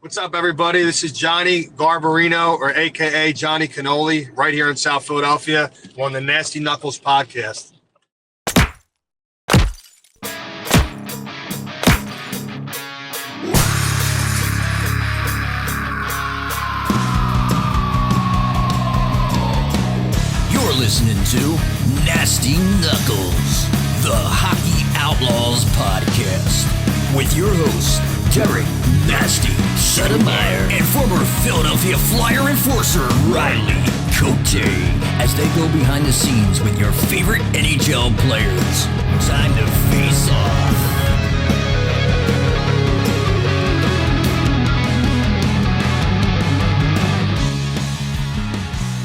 What's up, everybody? This is Johnny Garbarino, or AKA Johnny Cannoli, right here in South Philadelphia on the Nasty Knuckles podcast. You're listening to Nasty Knuckles, the Hockey Outlaws podcast, with your hosts, Derek Nasty Settlemyre and former Philadelphia Flyer enforcer Riley Cote, as they go behind the scenes with your favorite NHL players. Time to face off.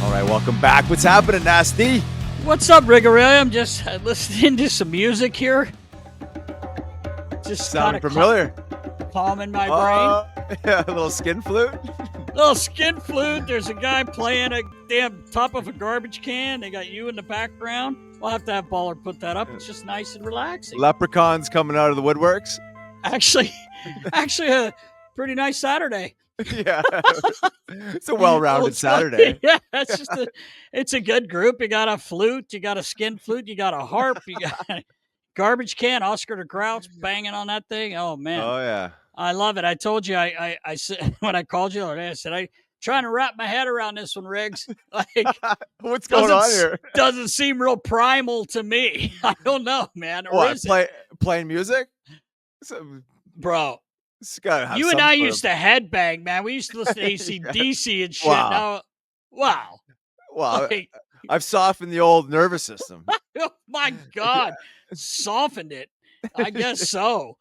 All right, welcome back. What's happening, Nasty? What's up, Rigarelli? I'm just listening to some music here. Just Sounding familiar. Calming my brain. Yeah, a little skin flute. Little skin flute. There's a guy playing a damn top of a garbage can. They got you in the background. We'll have to have Baller put that up. It's just nice and relaxing. Leprechauns coming out of the woodworks. Actually, a pretty nice Saturday. Yeah, it's a well-rounded Saturday. Yeah, it's a good group. You got a flute, you got a skin flute, you got a harp, you got a garbage can. Oscar the Grouch banging on that thing. Oh man, Oh yeah, I love it. I told you, I said when I called you the other day, I said I'm trying to wrap my head around this one, Riggs. Like, what's going on here? Doesn't seem real primal to me. I don't know, man. Or What, is it? playing music? Bro? It's gotta have You and some I sort used to headbang, man. We used to listen to AC/DC and shit. Wow. Wow. Well, Like, I've softened the old nervous system. oh my God. Softened it. I guess so.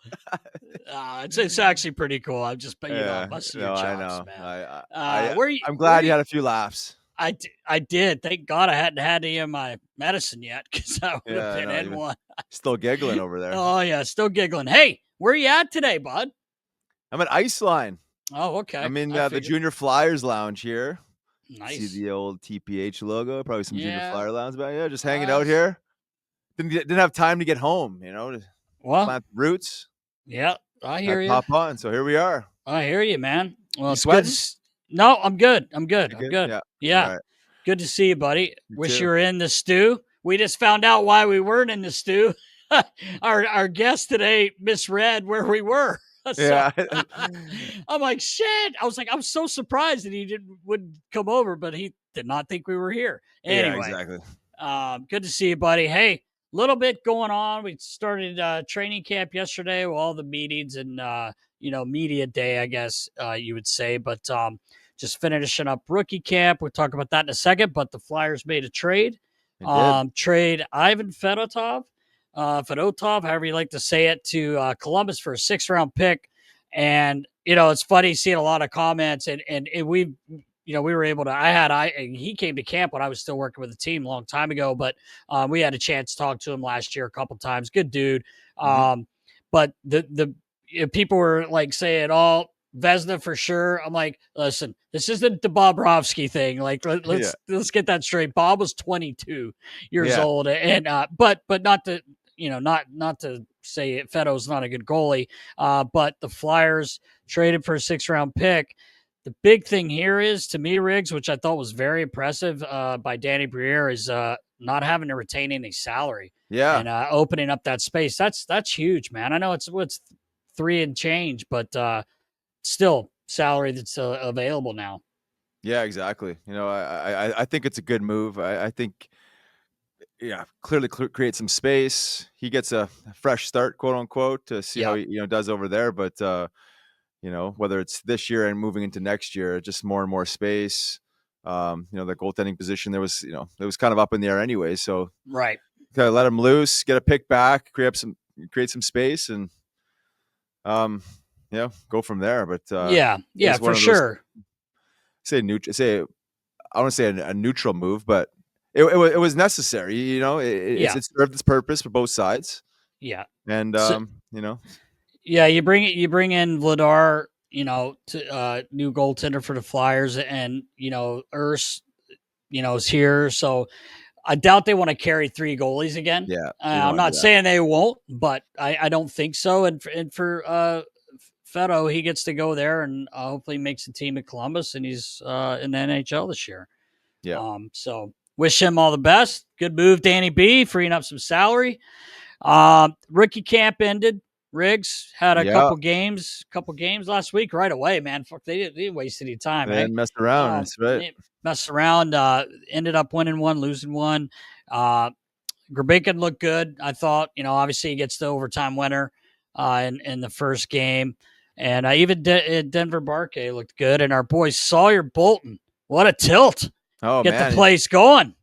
It's actually pretty cool. I'm just, busting your chops, I know. man. I'm glad you had a few laughs. I did. Thank God I hadn't had any of my medicine yet, because I would have been in one. Still giggling over there. Oh, yeah. Still giggling. Hey, where you at today, bud? I'm at Iceline. Oh, okay. I'm in the Junior Flyers Lounge here. Nice. See the old TPH logo, probably some Junior Yeah. Flyer Lounge, but yeah, just hanging out here. Didn't have time to get home, to plant roots. Yeah, I hear you. Pop on, so here we are. I hear you, man. Well, it's sweating? good. No, I'm good. I'm good. Yeah. All right. Good to see you, buddy. Wish too. you were in the stew. We just found out why we weren't in the stew. Our guest today misread where we were. So, Yeah. I'm like, shit. I was like, I'm so surprised that he wouldn't come over, but he did not think we were here. Anyway, Yeah, exactly. Good to see you, buddy. Hey, little bit going on. We started training camp yesterday with all the meetings and media day, I guess you would say, but just finishing up rookie camp. We'll talk about that in a second, but the Flyers made a trade. Trade Ivan Fedotov, however you like to say it, to Columbus for a 6th-round pick. And, it's funny seeing a lot of comments and we were able to, he came to camp when I was still working with the team a long time ago, but we had a chance to talk to him last year a couple times. Good dude. But the people were like saying, oh, Vezina for sure. I'm like, listen, this isn't the Bobrovsky thing. Like, let's get that straight. Bob was 22 years old, and but not to not to say Fedo's not a good goalie. But the Flyers traded for a 6th-round pick. The big thing here is, to me, Riggs, which I thought was very impressive by Danny Briere, is not having to retain any salary. Yeah, and opening up that space. That's huge, man. I know it's 3 and change, but still salary that's available now. Yeah, exactly. I think it's a good move. I think, clearly create some space. He gets a fresh start, quote unquote, to see how he does over there. But whether it's this year and moving into next year, just more and more space. The goaltending position there was, it was kind of up in the air anyway. So right, gotta let him loose, get a pick back, create some space, and go from there. But for sure. I want to say a neutral move, but it was necessary. It served its purpose for both sides. Yeah, and yeah, you bring in Vladar, to new goaltender for the Flyers, and Urs, is here, so I doubt they want to carry 3 goalies again. Yeah, I'm not saying they won't, but I don't think so. And for Fedo, he gets to go there and hopefully makes a team at Columbus, and he's in the NHL this year. Yeah. So wish him all the best. Good move, Danny B, freeing up some salary. Rookie camp ended. Riggs had a couple games last week right away, man. Fuck, they didn't waste any time. They didn't mess around. That's right. They messed around. Ended up winning one, losing one. Garbacon looked good. I thought, obviously he gets the overtime winner in the first game. And even Denver Barkay looked good. And our boy Sawyer Bolton, what a tilt. Oh, Get man. the place going.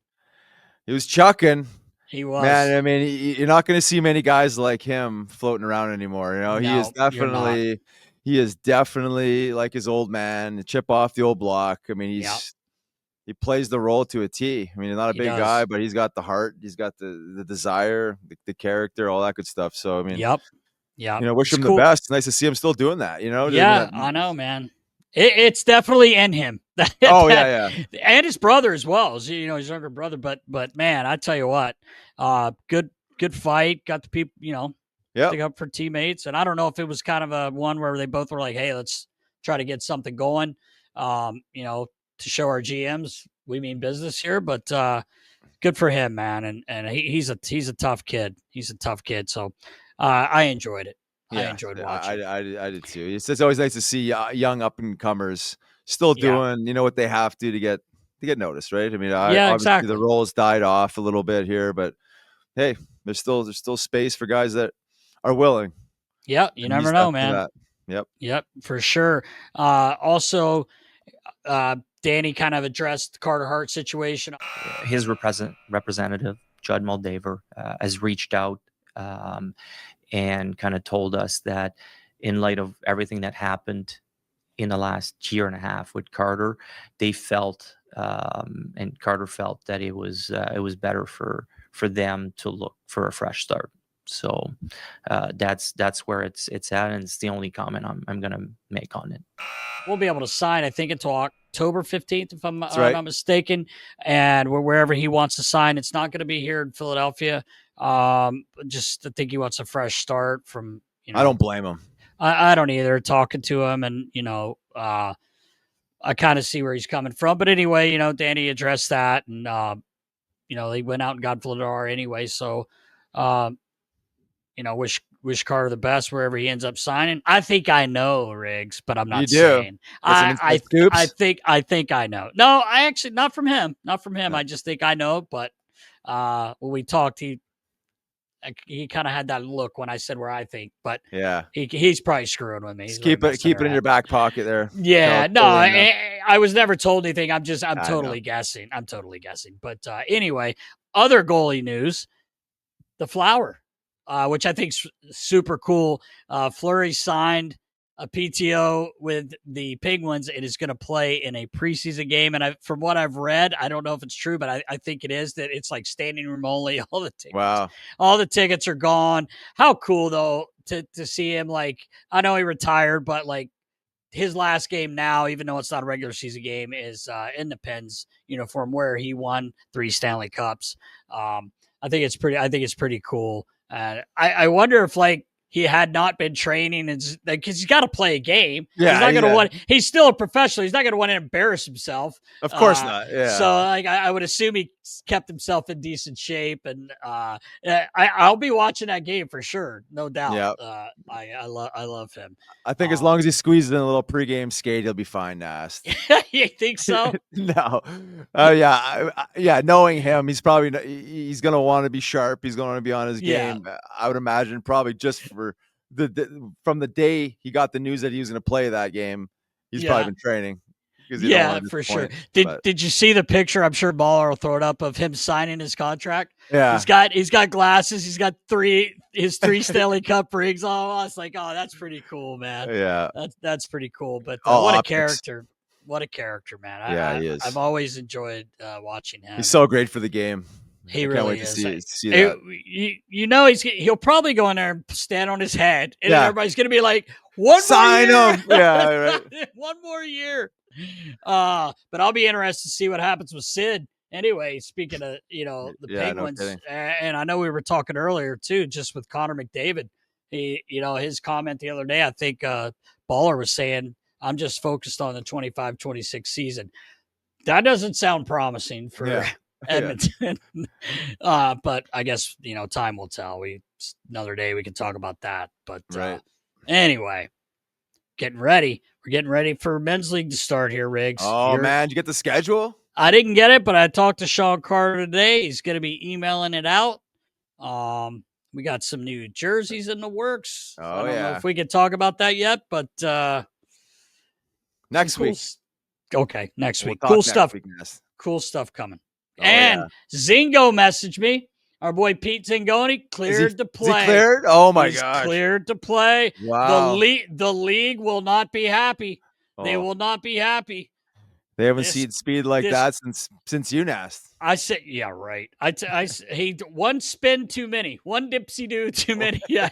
He was chucking. He was. Man, I mean, you're not going to see many guys like him floating around anymore. No, he is definitely like his old man, chip off the old block. I mean, he plays the role to a T. I mean, he's not a big guy, but he's got the heart. He's got the desire, the character, all that good stuff. So, I mean, wish him the best. It's nice to see him still doing that, Yeah, I know, man. It's definitely in him. Yeah. And his brother as well. His younger brother. But man, I tell you what, good fight. Got the people, stick up for teammates. And I don't know if it was kind of a one where they both were like, hey, let's try to get something going, to show our GMs we mean business here. But good for him, man. And he's a tough kid. He's a tough kid. So I enjoyed it. I enjoyed watching. I did too. It's always nice to see young up and comers still doing what they have to get noticed, right? I mean, obviously exactly. The roles died off a little bit here, but hey, there's still space for guys that are willing. Yeah, you never know, man. Yep, for sure. Also, Danny kind of addressed the Carter Hart situation. His representative, Judd Moldaver, has reached out and kind of told us that in light of everything that happened in the last year and a half with Carter, they felt, and Carter felt that it was better for them to look for a fresh start. So that's where it's at, and it's the only comment I'm going to make on it. We'll be able to sign, I think, until October 15th, if I'm not mistaken, and wherever he wants to sign. It's not going to be here in Philadelphia. Just I think he wants a fresh start from. I don't blame him. I don't either. Talking to him, and I kind of see where he's coming from. But anyway, Danny addressed that, and they went out and got Vladar anyway. So, wish Carter the best wherever he ends up signing. I think I know, Riggs, but I'm not saying. I think I know. No, I actually not from him. Not from him. I just think I know. But when we talked, he kind of had that look when I said where I think, but he's probably screwing with me. He's keep it in your back pocket there. Yeah, no, I was never told anything. I'm totally guessing. I'm totally guessing. But anyway, other goalie news: the Flower, which I think's super cool. Fleury signed a PTO with the Penguins. It is going to play in a preseason game. And from what I've read, I don't know if it's true, but I think it is, that it's like standing room only. All the tickets are gone. How cool though to see him. Like, I know he retired, but like his last game now, even though it's not a regular season game, is in the Pens uniform where he won 3 Stanley Cups. I think it's pretty cool. I wonder if he had not been training, and because he's got to play a game. Yeah, he's not going to want. He's still a professional. He's not going to want to embarrass himself. Of course not. Yeah. So I would assume he kept himself in decent shape, and I'll be watching that game for sure, no doubt. Yeah. I love him. I think as long as he squeezes in a little pregame skate, he'll be fine. Nast. You think so? No. Yeah. Knowing him, he's going to want to be sharp. He's going to be on his game. I would imagine probably just for from the day he got the news that he was going to play that game, he's probably been training. Yeah, for sure. Did you see the picture? I'm sure Baller will throw it up of him signing his contract. Yeah, he's got glasses. He's got his 3 Stanley Cup rings. Oh, I was like, oh, that's pretty cool, man. Yeah, that's pretty cool. But what optics. What a character, man. He is. I've always enjoyed watching him. He's so great for the game. He I really can't wait is. to see that. He'll probably go in there and stand on his head, and everybody's gonna be like, "One sign more year. him." Yeah, right. One more year. But I'll be interested to see what happens with Sid. Anyway, speaking of the Penguins, and I know we were talking earlier too, just with Connor McDavid. He, his comment the other day, I think Baller was saying, I'm just focused on the 25-26 season. That doesn't sound promising for Edmonton. But I guess, time will tell. Another day we can talk about that. But anyway, getting ready. We're getting ready for men's league to start here, Riggs. Oh, man. Did you get the schedule? I didn't get it, but I talked to Sean Carter today. He's going to be emailing it out. We got some new jerseys in the works. I don't know if we can talk about that yet, but next week. Okay, next week. Cool stuff. Cool stuff coming. Zingo messaged me. Our boy Pete Zingoni cleared to play. Is he cleared? Oh my gosh. Cleared to play. Wow. The league will not be happy. They will not be happy. They haven't seen speed like that since UNAS. I said, yeah, right. He one spin too many, one dipsy do too many. Yeah,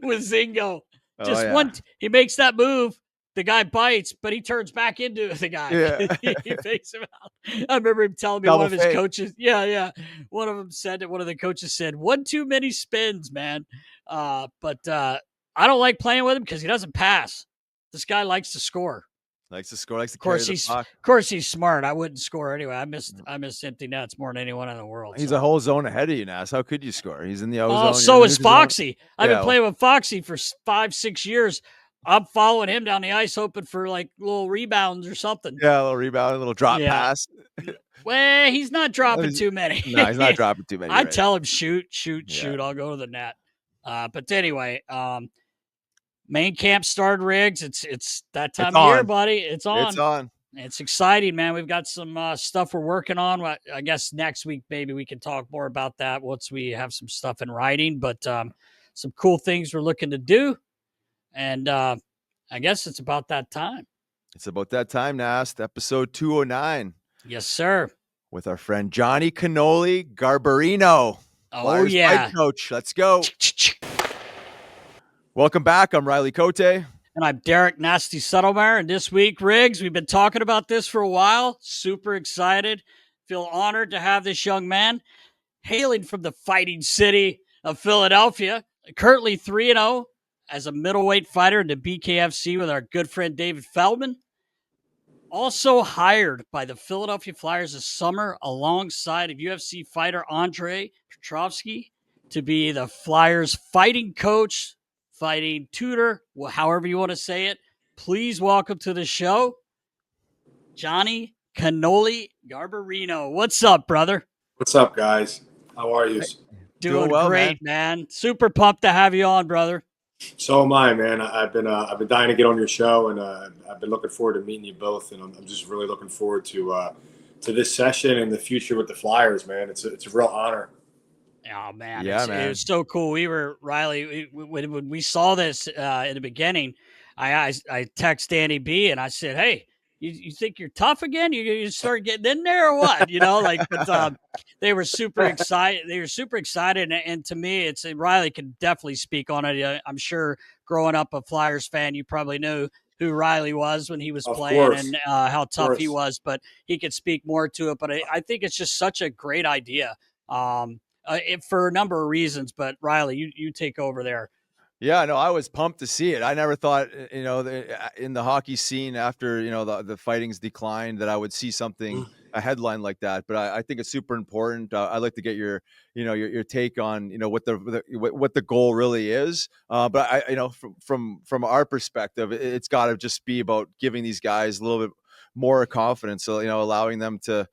with Zingo, just one. He makes that move. The guy bites, but he turns back into the guy. Yeah. He fakes him out. I remember him telling me one of his coaches. Yeah. One of them said that one of the coaches said, one too many spins, man. But I don't like playing with him because he doesn't pass. This guy likes to score. Likes to score. Likes to carry the puck. Of course, he's smart. I wouldn't score anyway. I miss empty nets more than anyone in the world. He's a whole zone ahead of you now. So how could you score? He's in the O zone. Oh, so is Foxy. I've been playing with Foxy for 5-6 years. I'm following him down the ice, hoping for like little rebounds or something. Yeah, a little rebound, a little drop pass. Well, he's not dropping too many. No, he's not dropping too many. I tell him shoot. I'll go to the net. But anyway, main camp started, Riggs. It's that time of year, buddy. It's on. It's exciting, man. We've got some stuff we're working on. I guess next week maybe we can talk more about that once we have some stuff in writing. But some cool things we're looking to do. And I guess it's about that time. It's about that time, Nast. Episode 209. Yes, sir. With our friend Johnny Cannoli Garbarino. Oh, Flyers fight coach. Let's go. Welcome back. I'm Riley Cote. And I'm Derek Nasty Settlemyre. And this week, Riggs, we've been talking about this for a while. Super excited. Feel honored to have this young man hailing from the fighting city of Philadelphia. Currently 3-0. As a middleweight fighter in the BKFC with our good friend David Feldman. Also hired by the Philadelphia Flyers this summer alongside of UFC fighter Andre Petrovsky to be the Flyers fighting coach, fighting tutor, however you want to say it. Please welcome to the show, Johnny Cannoli Garbarino. What's up, brother? What's up, guys? How are you? Doing well, great, man. Super pumped to have you on, brother. So am I, man. I've been dying to get on your show, and I've been looking forward to meeting you both, and I'm just really looking forward to this session and the future with the Flyers, man. It's a real honor. Oh man, it was so cool. We were Riley when we saw this in the beginning. I text Danny B and I said, "Hey, you think you're tough again? You start getting in there or what?" But they were super excited. They were super excited, and to me, Riley can definitely speak on it. I'm sure growing up a Flyers fan, you probably knew who Riley was when he was playing and how tough he was, but he could speak more to it. But I think it's just such a great idea for a number of reasons. But Riley, you take over there. Yeah, no, I was pumped to see it. I never thought, in the hockey scene after, the fighting's declined that I would see something, a headline like that. But I think it's super important. I'd like to get your take on, what the goal really is. But from our perspective, it's got to just be about giving these guys a little bit more confidence. So, allowing them to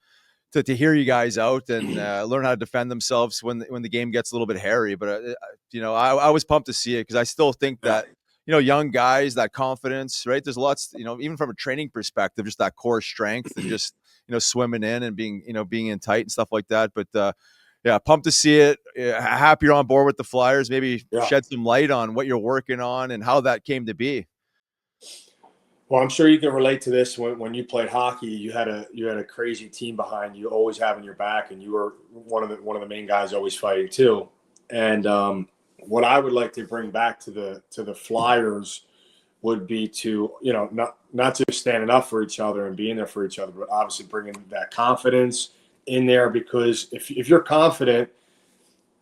hear you guys out and learn how to defend themselves when the game gets a little bit hairy. But, I was pumped to see it because I still think that, young guys, that confidence, right? There's lots, even from a training perspective, just that core strength and just, swimming in and being in tight and stuff like that. But, pumped to see it. Happy you're on board with the Flyers. Maybe shed some light on what you're working on and how that came to be. Well, I'm sure you can relate to this. When you played hockey, you had a crazy team behind you, always having your back, and you were one of the main guys always fighting too. And what I would like to bring back to the Flyers would be to not just standing up for each other and being there for each other, but obviously bringing that confidence in there. Because if you're confident,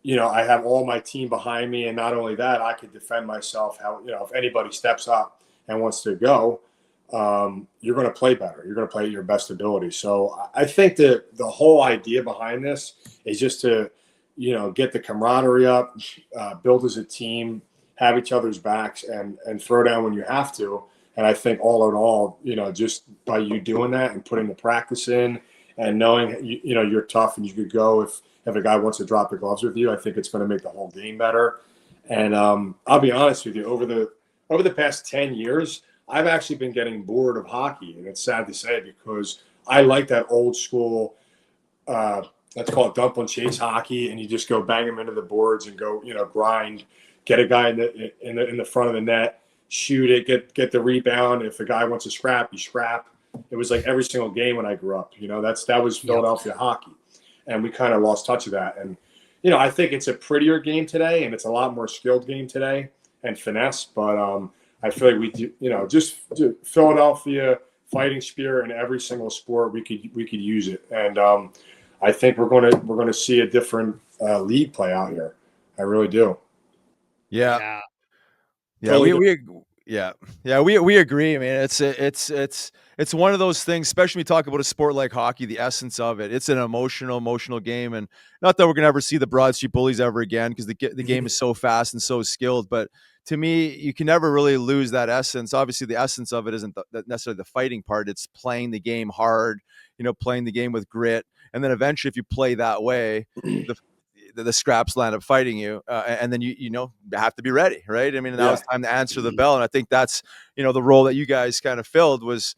I have all my team behind me, and not only that, I could defend myself. If anybody steps up. and wants to go, you're going to play better. You're going to play at your best ability. So I think that the whole idea behind this is just to, get the camaraderie up, build as a team, have each other's backs, and throw down when you have to. And I think all in all, just by you doing that and putting the practice in and knowing, you're tough and you could go if a guy wants to drop the gloves with you, I think it's going to make the whole game better. And I'll be honest with you, over the past 10 years, I've actually been getting bored of hockey. And it's sad to say because I like that old school, let's call it dump and chase hockey. And you just go bang them into the boards and go, grind, get a guy in the front of the net, shoot it, get the rebound. If the guy wants to scrap, you scrap. It was like every single game when I grew up. That was Philadelphia hockey, and we kind of lost touch of that. And I think it's a prettier game today, and it's a lot more skilled game today and finesse. But I feel like we do, just Philadelphia fighting spirit in every single sport. We could use it, and I think we're going to see a different league play out here. I really do. Yeah. Totally We agree. I mean, it's one of those things, especially when we talk about a sport like hockey, the essence of it. It's an emotional game, and not that we're gonna ever see the Broad Street Bullies ever again because the game is so fast and so skilled. But to me, you can never really lose that essence. Obviously, the essence of it isn't necessarily the fighting part; it's playing the game hard, playing the game with grit, and then eventually, if you play that way, the scraps land up fighting you, and then you have to be ready, right? I mean, now it's time to answer the bell, and I think that's the role that you guys kind of filled was,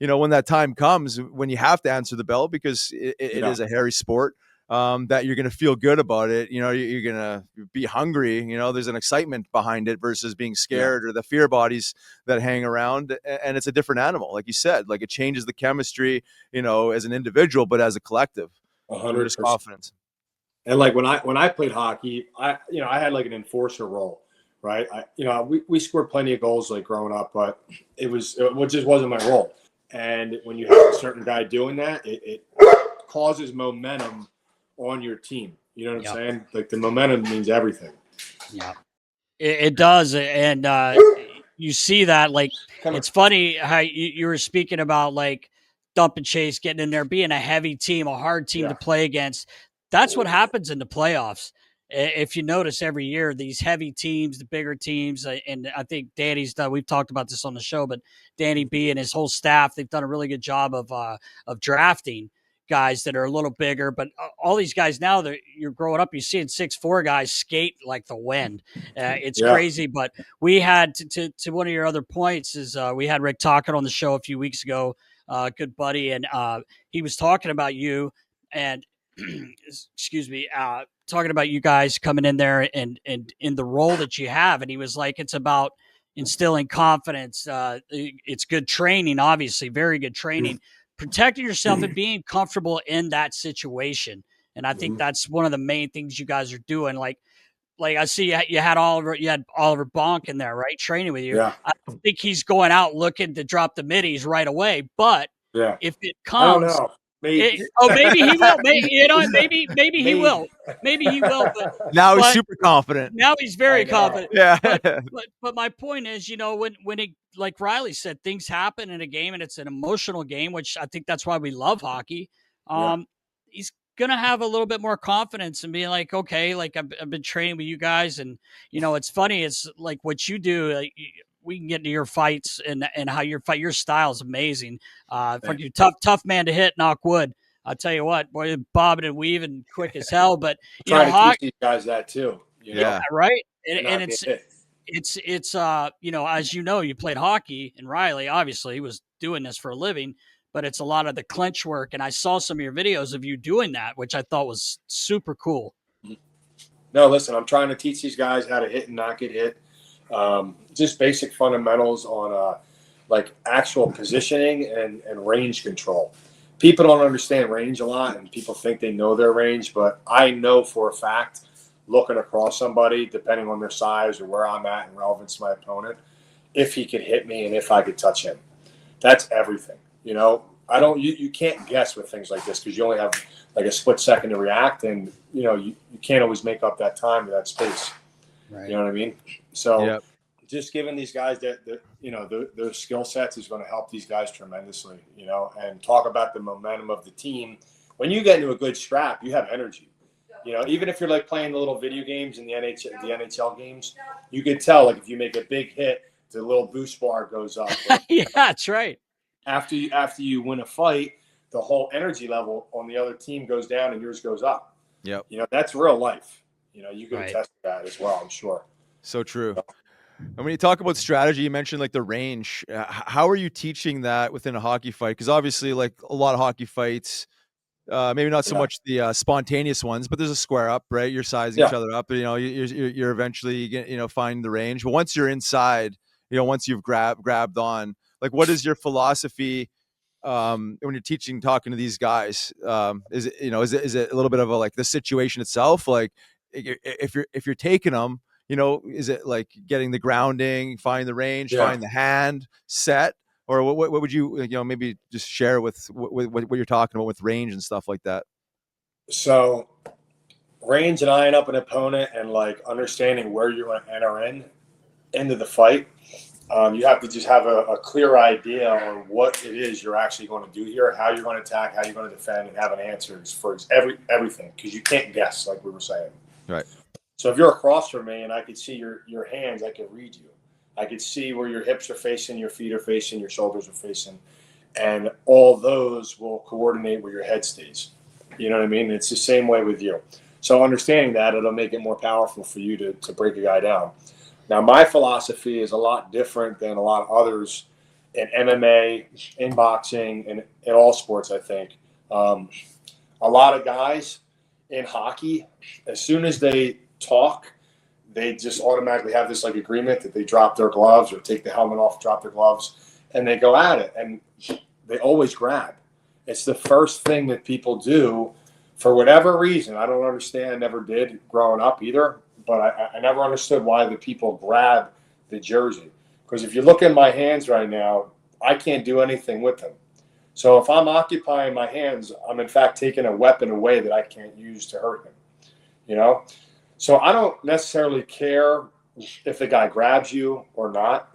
when that time comes, when you have to answer the bell because it is a hairy sport, that you're going to feel good about it. You're going to be hungry. There's an excitement behind it versus being scared or the fear bodies that hang around, and it's a different animal, like you said. Like it changes the chemistry, as an individual, but as a collective, 100% confidence. And like when I played hockey, I had like an enforcer role, right? We scored plenty of goals like growing up, but it just wasn't my role. And when you have a certain guy doing that, it causes momentum on your team. You know what I'm saying? Like the momentum means everything. Yeah, it does. And you see that, like, it's funny how you were speaking about like dump and chase, getting in there, being a heavy team, a hard team to play against. That's what happens in the playoffs. If you notice every year, these heavy teams, the bigger teams, and I think Danny's done, we've talked about this on the show, but Danny B and his whole staff, they've done a really good job of drafting guys that are a little bigger. But all these guys now, you're growing up, you're seeing 6'4" guys skate like the wind. It's crazy. But we had to one of your other points is we had Rick Tocchet on the show a few weeks ago, good buddy, and he was talking about you and excuse me, talking about you guys coming in there and in the role that you have. And he was like, it's about instilling confidence. It's good training, obviously, very good training, protecting yourself and being comfortable in that situation. And I think that's one of the main things you guys are doing. Like I see you had Oliver Bonk in there, right? Training with you. Yeah. I don't think he's going out looking to drop the middies right away, but if it comes, I don't know. Maybe. Maybe he will. Maybe he will. Maybe he will. But now he's super confident. Now he's very confident. Yeah. But my point is, when it, like Riley said, things happen in a game and it's an emotional game, which I think that's why we love hockey. He's gonna have a little bit more confidence and being like, okay, like I've been training with you guys, and it's funny. It's like what you do. Like, we can get into your fights and how your style is amazing. You're tough man to hit, knock wood. I'll tell you what, boy, bobbing and weaving quick as hell. But trying to teach these guys that too. Right. And it's as you played hockey, and Riley obviously was doing this for a living. But it's a lot of the clinch work, and I saw some of your videos of you doing that, which I thought was super cool. No, listen, I'm trying to teach these guys how to hit and not get hit. Just basic fundamentals on like actual positioning and range control. People don't understand range a lot, and people think they know their range, but I know for a fact, looking across somebody, depending on their size or where I'm at in relevance to my opponent, if he could hit me and if I could touch him. That's everything. You can't guess with things like this because you only have like a split second to react, and you can't always make up that time or that space. Right. You know what I mean? So just giving these guys their skill sets is going to help these guys tremendously, and talk about the momentum of the team. When you get into a good scrap, you have energy. Even if you're like playing the little video games in the NHL games, you could tell, like, if you make a big hit, the little boost bar goes up. Yeah, that's right. After you win a fight, the whole energy level on the other team goes down and yours goes up. Yep. That's real life. You can Right. attest to that as well, I'm sure. So true. And when you talk about strategy, you mentioned like the range. How are you teaching that within a hockey fight? Because obviously, like a lot of hockey fights, maybe not so much the spontaneous ones, but there's a square up, right? You're sizing each other up. You're eventually find the range. But once you're inside, once you've grabbed on, like, what is your philosophy when you're talking to these guys? Is it a little bit of like the situation itself? Like, if you're taking them, is it like getting the grounding, find the range, find the hand set? Or what would you maybe just share with what you're talking about with range and stuff like that? So range and eyeing up an opponent and like understanding where you're going to enter into the fight. You have to just have a clear idea on what it is you're actually going to do here, how you're going to attack, how you're going to defend, and have an answer for everything, because you can't guess, like we were saying. Right. So if you're across from me and I could see your hands, I could read you. I could see where your hips are facing, your feet are facing, your shoulders are facing, and all those will coordinate where your head stays. You know what I mean? It's the same way with you. So understanding that, it'll make it more powerful for you to break a guy down. Now, my philosophy is a lot different than a lot of others in MMA, in boxing, and in all sports, I think. A lot of guys in hockey, as soon as they talk, they just automatically have this like agreement that they drop their gloves or take the helmet off, drop their gloves, and they go at it. And they always grab. It's the first thing that people do for whatever reason. I don't understand. I never did growing up either. But I never understood why the people grab the jersey. Because if you look in my hands right now, I can't do anything with them. So if I'm occupying my hands, I'm in fact taking a weapon away that I can't use to hurt him. So I don't necessarily care if the guy grabs you or not.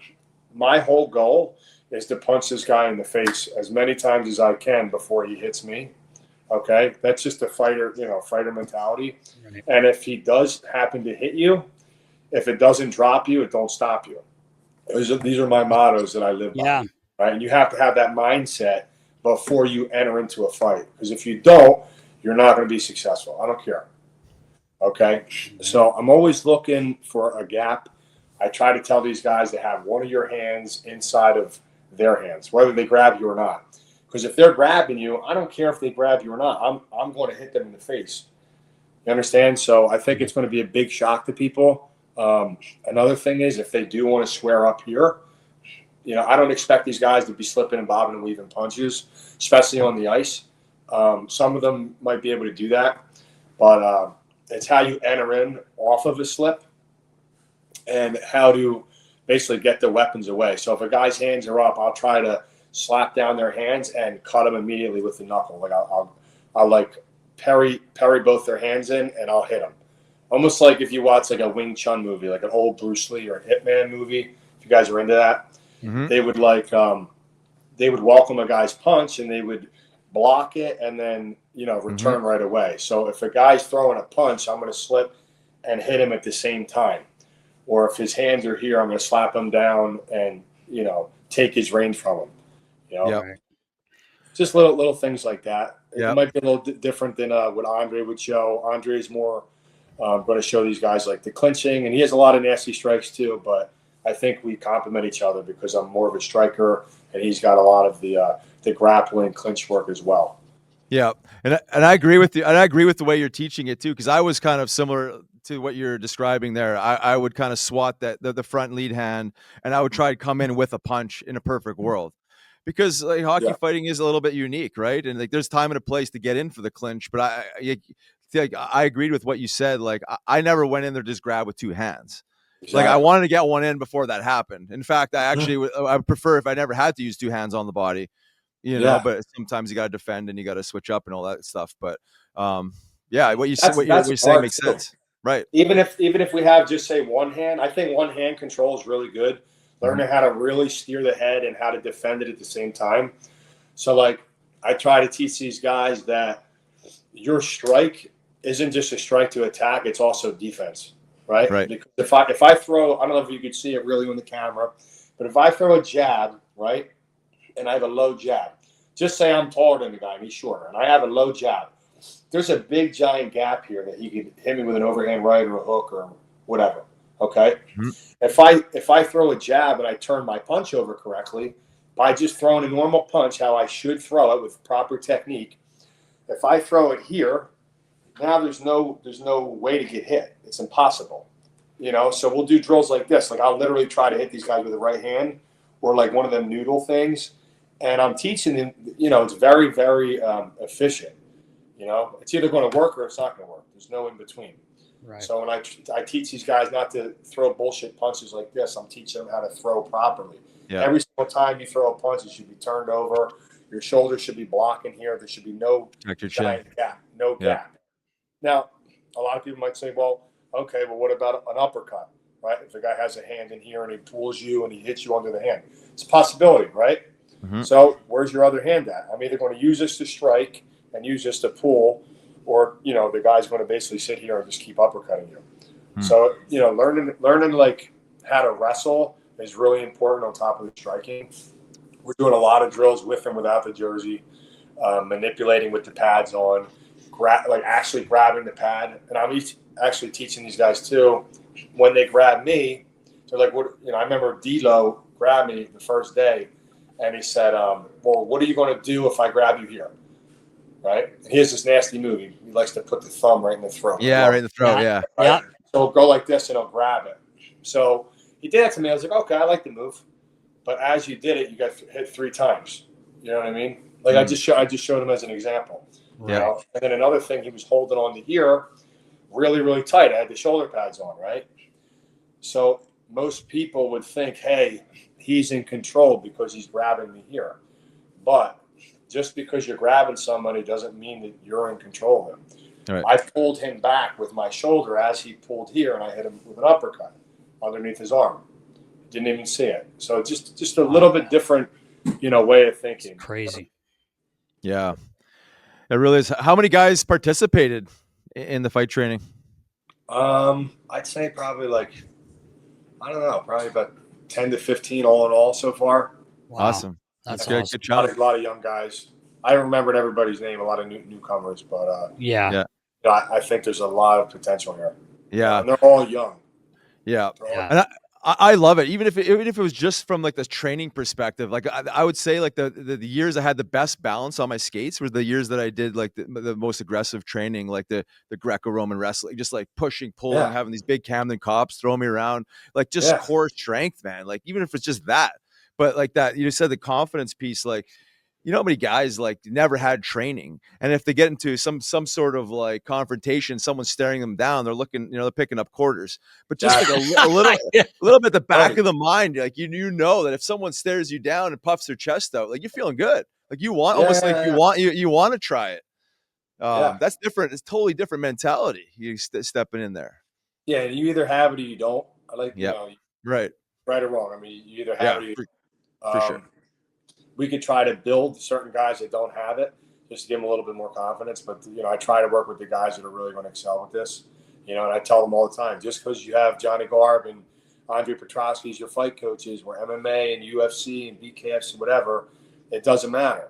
My whole goal is to punch this guy in the face as many times as I can before he hits me. Okay, that's just a fighter mentality. Right. And if he does happen to hit you, if it doesn't drop you, it don't stop you. These are my mottos that I live by. Right, and you have to have that mindset before you enter into a fight. Because if you don't, you're not going to be successful. I don't care. Okay, so I'm always looking for a gap. I try to tell these guys to have one of your hands inside of their hands, whether they grab you or not. Because if they're grabbing you, I don't care if they grab you or not. I'm going to hit them in the face. You understand? So I think it's going to be a big shock to people. Another thing is, if they do want to square up here, I don't expect these guys to be slipping and bobbing and weaving punches, especially on the ice. Some of them might be able to do that, but it's how you enter in off of a slip and how to basically get the weapons away. So if a guy's hands are up, I'll try to slap down their hands and cut them immediately with the knuckle. Like I'll like parry both their hands in, and I'll hit them. Almost like if you watch like a Wing Chun movie, like an old Bruce Lee or Hitman movie. If you guys are into that, they would they would welcome a guy's punch and they would block it and then return right away. So if a guy's throwing a punch, I'm going to slip and hit him at the same time. Or if his hands are here, I'm going to slap him down and take his range from him. Just little things like that. It might be a little different than what Andre would show. Andre's more going to show these guys like the clinching, and he has a lot of nasty strikes too. But I think we complement each other because I'm more of a striker, and he's got a lot of the grappling clinch work as well. Yeah, and I agree with you. And I agree with the way you're teaching it too, because I was kind of similar to what you're describing there. I would kind of swat the front lead hand, and I would try to come in with a punch in a perfect world. Because like, hockey fighting is a little bit unique, right? And like, there's time and a place to get in for the clinch. But I agreed with what you said. Like, I never went in there just grab with two hands. Exactly. Like, I wanted to get one in before that happened. In fact, I would prefer if I never had to use two hands on the body, But sometimes you got to defend and you got to switch up and all that stuff. But what you're saying makes sense. Right. Even if we have just say one hand, I think one hand control is really good. Learning how to really steer the head and how to defend it at the same time. So like I try to teach these guys that your strike isn't just a strike to attack, it's also defense, right? Right. Because if I throw, I don't know if you could see it really on the camera, but if I throw a jab, right, and I have a low jab, just say I'm taller than the guy and he's shorter, and I have a low jab, there's a big giant gap here that he could hit me with an overhand right or a hook or whatever. Okay. If I throw a jab and I turn my punch over correctly by just throwing a normal punch, how I should throw it with proper technique, if I throw it here, now there's no way to get hit. It's impossible. So we'll do drills like this. Like I'll literally try to hit these guys with the right hand or like one of them noodle things. And I'm teaching them, it's very, very efficient. It's either going to work or it's not going to work. There's no in between. Right. So when I teach these guys not to throw bullshit punches like this, I'm teaching them how to throw properly. Yeah. Every single time you throw a punch, it should be turned over. Your shoulder should be blocking here. There should be no giant gap. No gap. Now, a lot of people might say, well, okay, well, what about an uppercut, right? If the guy has a hand in here and he pulls you and he hits you under the hand. It's a possibility, right? So where's your other hand at? I'm either going to use this to strike and use this to pull, or the guy's going to basically sit here and just keep uppercutting you. So learning like how to wrestle is really important on top of the striking. We're doing a lot of drills with and without the jersey, manipulating with the pads on, actually grabbing the pad. And I'm actually teaching these guys too. When they grab me, they're like, "What?" I remember D'Lo grabbed me the first day, and he said, "Well, what are you going to do if I grab you here?" Right? And he has this nasty move. He likes to put the thumb right in the throat. Yeah, right in the throat, yeah. Right? Yeah. So he'll go like this and he'll grab it. So he did that to me. I was like, okay, I like the move. But as you did it, you got hit 3 times. You know what I mean? Like I just showed him as an example. Yeah. And then another thing, he was holding on to here really, really tight. I had the shoulder pads on, right? So most people would think, hey, he's in control because he's grabbing me here. But just because you're grabbing somebody doesn't mean that you're in control of him. Right. I pulled him back with my shoulder as he pulled here, and I hit him with an uppercut underneath his arm. Didn't even see it. So just a little bit different, way of thinking. It's crazy. Yeah, it really is. How many guys participated in the fight training? I'd say probably probably about 10 to 15 all in all so far. Wow. Awesome. That's good. awesome. Good job. A lot of young guys. I remembered everybody's name, a lot of newcomers, but I think there's a lot of potential here. Yeah. And they're all young. Yeah. And I love it. Even if it was just from like the training perspective, like I would say like the years I had the best balance on my skates were the years that I did like the most aggressive training, like the Greco-Roman wrestling, just like pushing, pulling, having these big Camden cops throw me around, like just core strength, man. Like even if it's just that. But like that, you said the confidence piece, like, how many guys like never had training, and if they get into some sort of like confrontation, someone's staring them down, they're looking, they're picking up quarters. But just like a little bit the back of the mind, like you know that if someone stares you down and puffs their chest out, like you're feeling good, like you want you want to try it. That's different. It's totally different mentality. You stepping in there. Yeah, you either have it or you don't. I like right or wrong. I mean, you either have it or you don't. For sure. We could try to build certain guys that don't have it, just to give them a little bit more confidence. But, I try to work with the guys that are really going to excel with this. And I tell them all the time, just because you have Johnny Garb and Andre Petrosky as your fight coaches, or MMA and UFC and BKFC, whatever, it doesn't matter.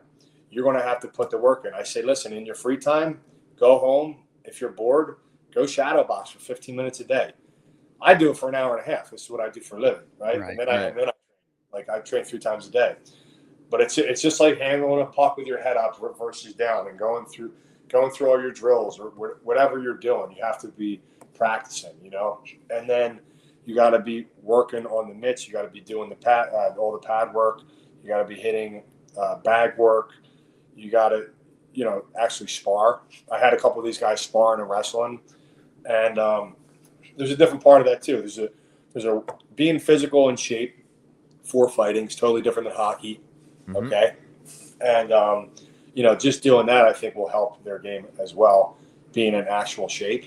You're going to have to put the work in. I say, listen, in your free time, go home. If you're bored, go shadow box for 15 minutes a day. I do it for an hour and a half. This is what I do for a living, right? And then I train 3 times a day. But it's just like handling a puck with your head up versus down, and going through all your drills or whatever you're doing. You have to be practicing, and then you got to be working on the mitts. You got to be doing the pad, all the pad work. You got to be hitting bag work. You got to, actually spar. I had a couple of these guys sparring and wrestling, and there's a different part of that too. There's a being physical in shape for fighting is totally different than hockey. Okay. And, just doing that, I think will help their game as well, being in actual shape.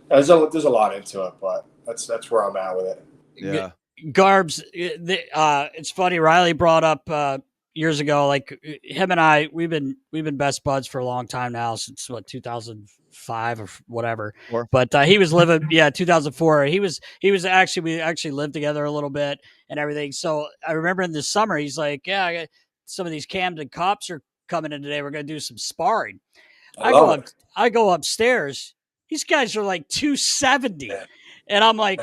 There's a lot into it, but that's where I'm at with it. Yeah. Garbs, it's funny. Riley brought up years ago, like him and I, we've been best buds for a long time now, since 2005 or whatever. But he was living, 2004. He was actually, we actually lived together a little bit and everything. So I remember in the summer, he's like, yeah, some of these Camden cops are coming in today. We're going to do some sparring. I go upstairs. These guys are like 270, and I'm like,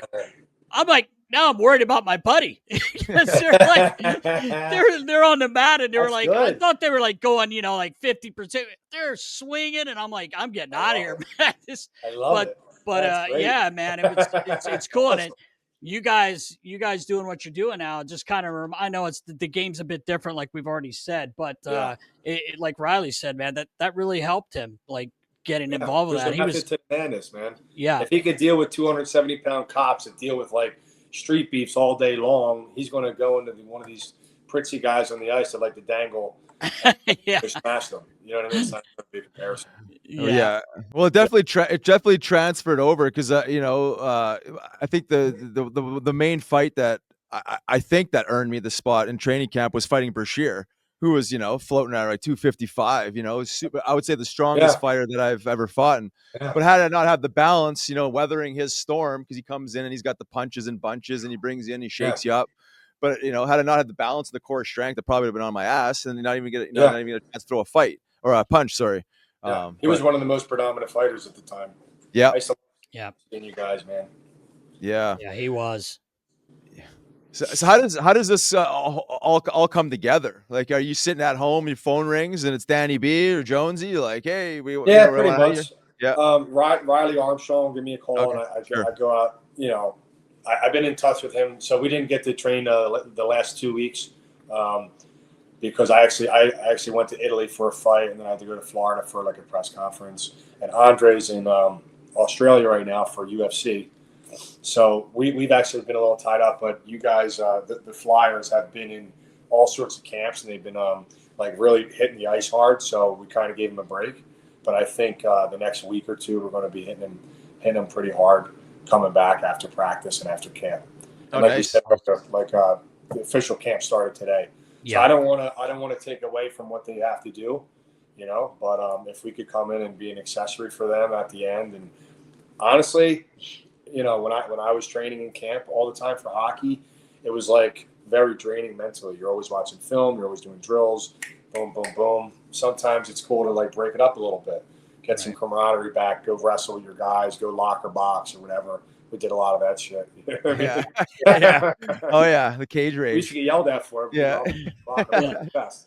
now I'm worried about my buddy because they're like, they're on the mat and they're like, good. I thought they were like going, like 50%. They're swinging, and I'm like, I'm getting out of here, man. I love it. But yeah, man, it's cool. And you guys doing what you're doing now, just kind of, I know it's the game's a bit different, like we've already said, but like Riley said, man, that really helped him, like getting involved with that. He was to madness, man. Yeah. If he could deal with 270-pound cops that deal with like street beefs all day long, he's going to go into one of these prissy guys on the ice that like to dangle and smash them. You know what I mean? It's not a big comparison. Yeah. Well, it definitely transferred over because I think the main fight that I think that earned me the spot in training camp was fighting Brashear, who was floating at like 255. Super. I would say the strongest fighter that I've ever fought. But had I not had the balance, weathering his storm, because he comes in and he's got the punches and bunches and he brings you in, he shakes you up. But had I not had the balance and the core strength, I probably would have been on my ass and not even get not even get a chance to throw a fight or a punch. Sorry. Yeah. He was one of the most predominant fighters at the time. Yeah. I still you guys, man. Yeah. Yeah, he was. So how does this all come together? Like, are you sitting at home, your phone rings, and it's Danny B or Jonesy? You're like, hey, pretty much. Yeah. Riley Armstrong, give me a call, and I go out. I've been in touch with him, so we didn't get to train the last 2 weeks because I actually went to Italy for a fight, and then I had to go to Florida for like a press conference. And Andre's in Australia right now for UFC. So we've actually been a little tied up, but you guys, the Flyers have been in all sorts of camps, and they've been like really hitting the ice hard. So we kind of gave them a break. But I think the next week or two, we're going to be hitting them pretty hard coming back after practice and after camp. And like nice. You said, the official camp started today. So I don't want to take away from what they have to do, But if we could come in and be an accessory for them at the end, and honestly. When I was training in camp all the time for hockey, it was like very draining mentally. You're always watching film. You're always doing drills. Boom, boom, boom. Sometimes it's cool to like break it up a little bit, get some camaraderie back, go wrestle with your guys, go locker box or whatever. We did a lot of that shit. Yeah. Oh yeah, the cage rage. We used to get yelled at for it. The best.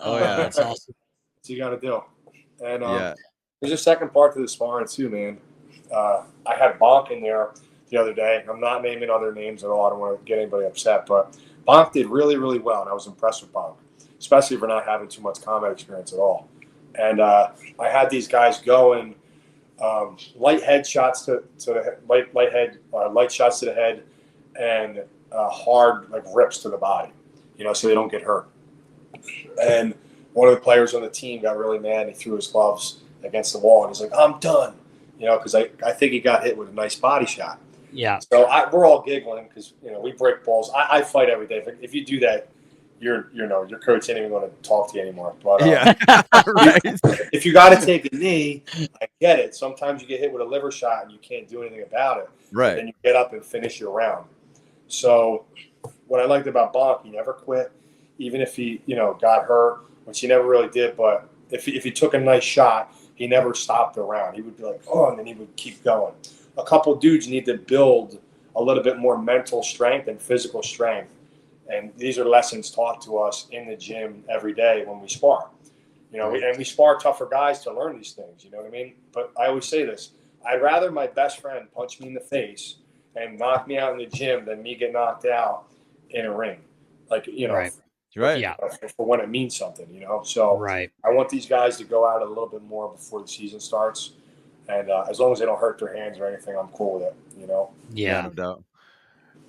Oh yeah, that's awesome. What you got to do. And there's a second part to the sparring too, man. I had Bonk in there the other day. I'm not naming other names at all. I don't want to get anybody upset, but Bonk did really, really well, and I was impressed with Bonk, especially for not having too much combat experience at all. And I had these guys going light head shots to the light shots to the head, and hard like rips to the body, so they don't get hurt. And one of the players on the team got really mad. He threw his gloves against the wall, and he's like, "I'm done." Because I think he got hit with a nice body shot. Yeah. So we're all giggling because we break balls. I fight every day. If you do that, your coach ain't even going to talk to you anymore. But if you got to take a knee, I get it. Sometimes you get hit with a liver shot and you can't do anything about it. Right. Then you get up and finish your round. So what I liked about Bonk, he never quit, even if he got hurt, which he never really did. But if he took a nice shot. He never stopped the round. He would be like, oh, and then he would keep going. A couple dudes need to build a little bit more mental strength and physical strength. And these are lessons taught to us in the gym every day when we spar. And we spar tougher guys to learn these things, you know what I mean? But I always say this. I'd rather my best friend punch me in the face and knock me out in the gym than me get knocked out in a ring. Like, Right. Yeah. For when it means something, So right. I want these guys to go out a little bit more before the season starts. And as long as they don't hurt their hands or anything, I'm cool with it, Yeah. No doubt.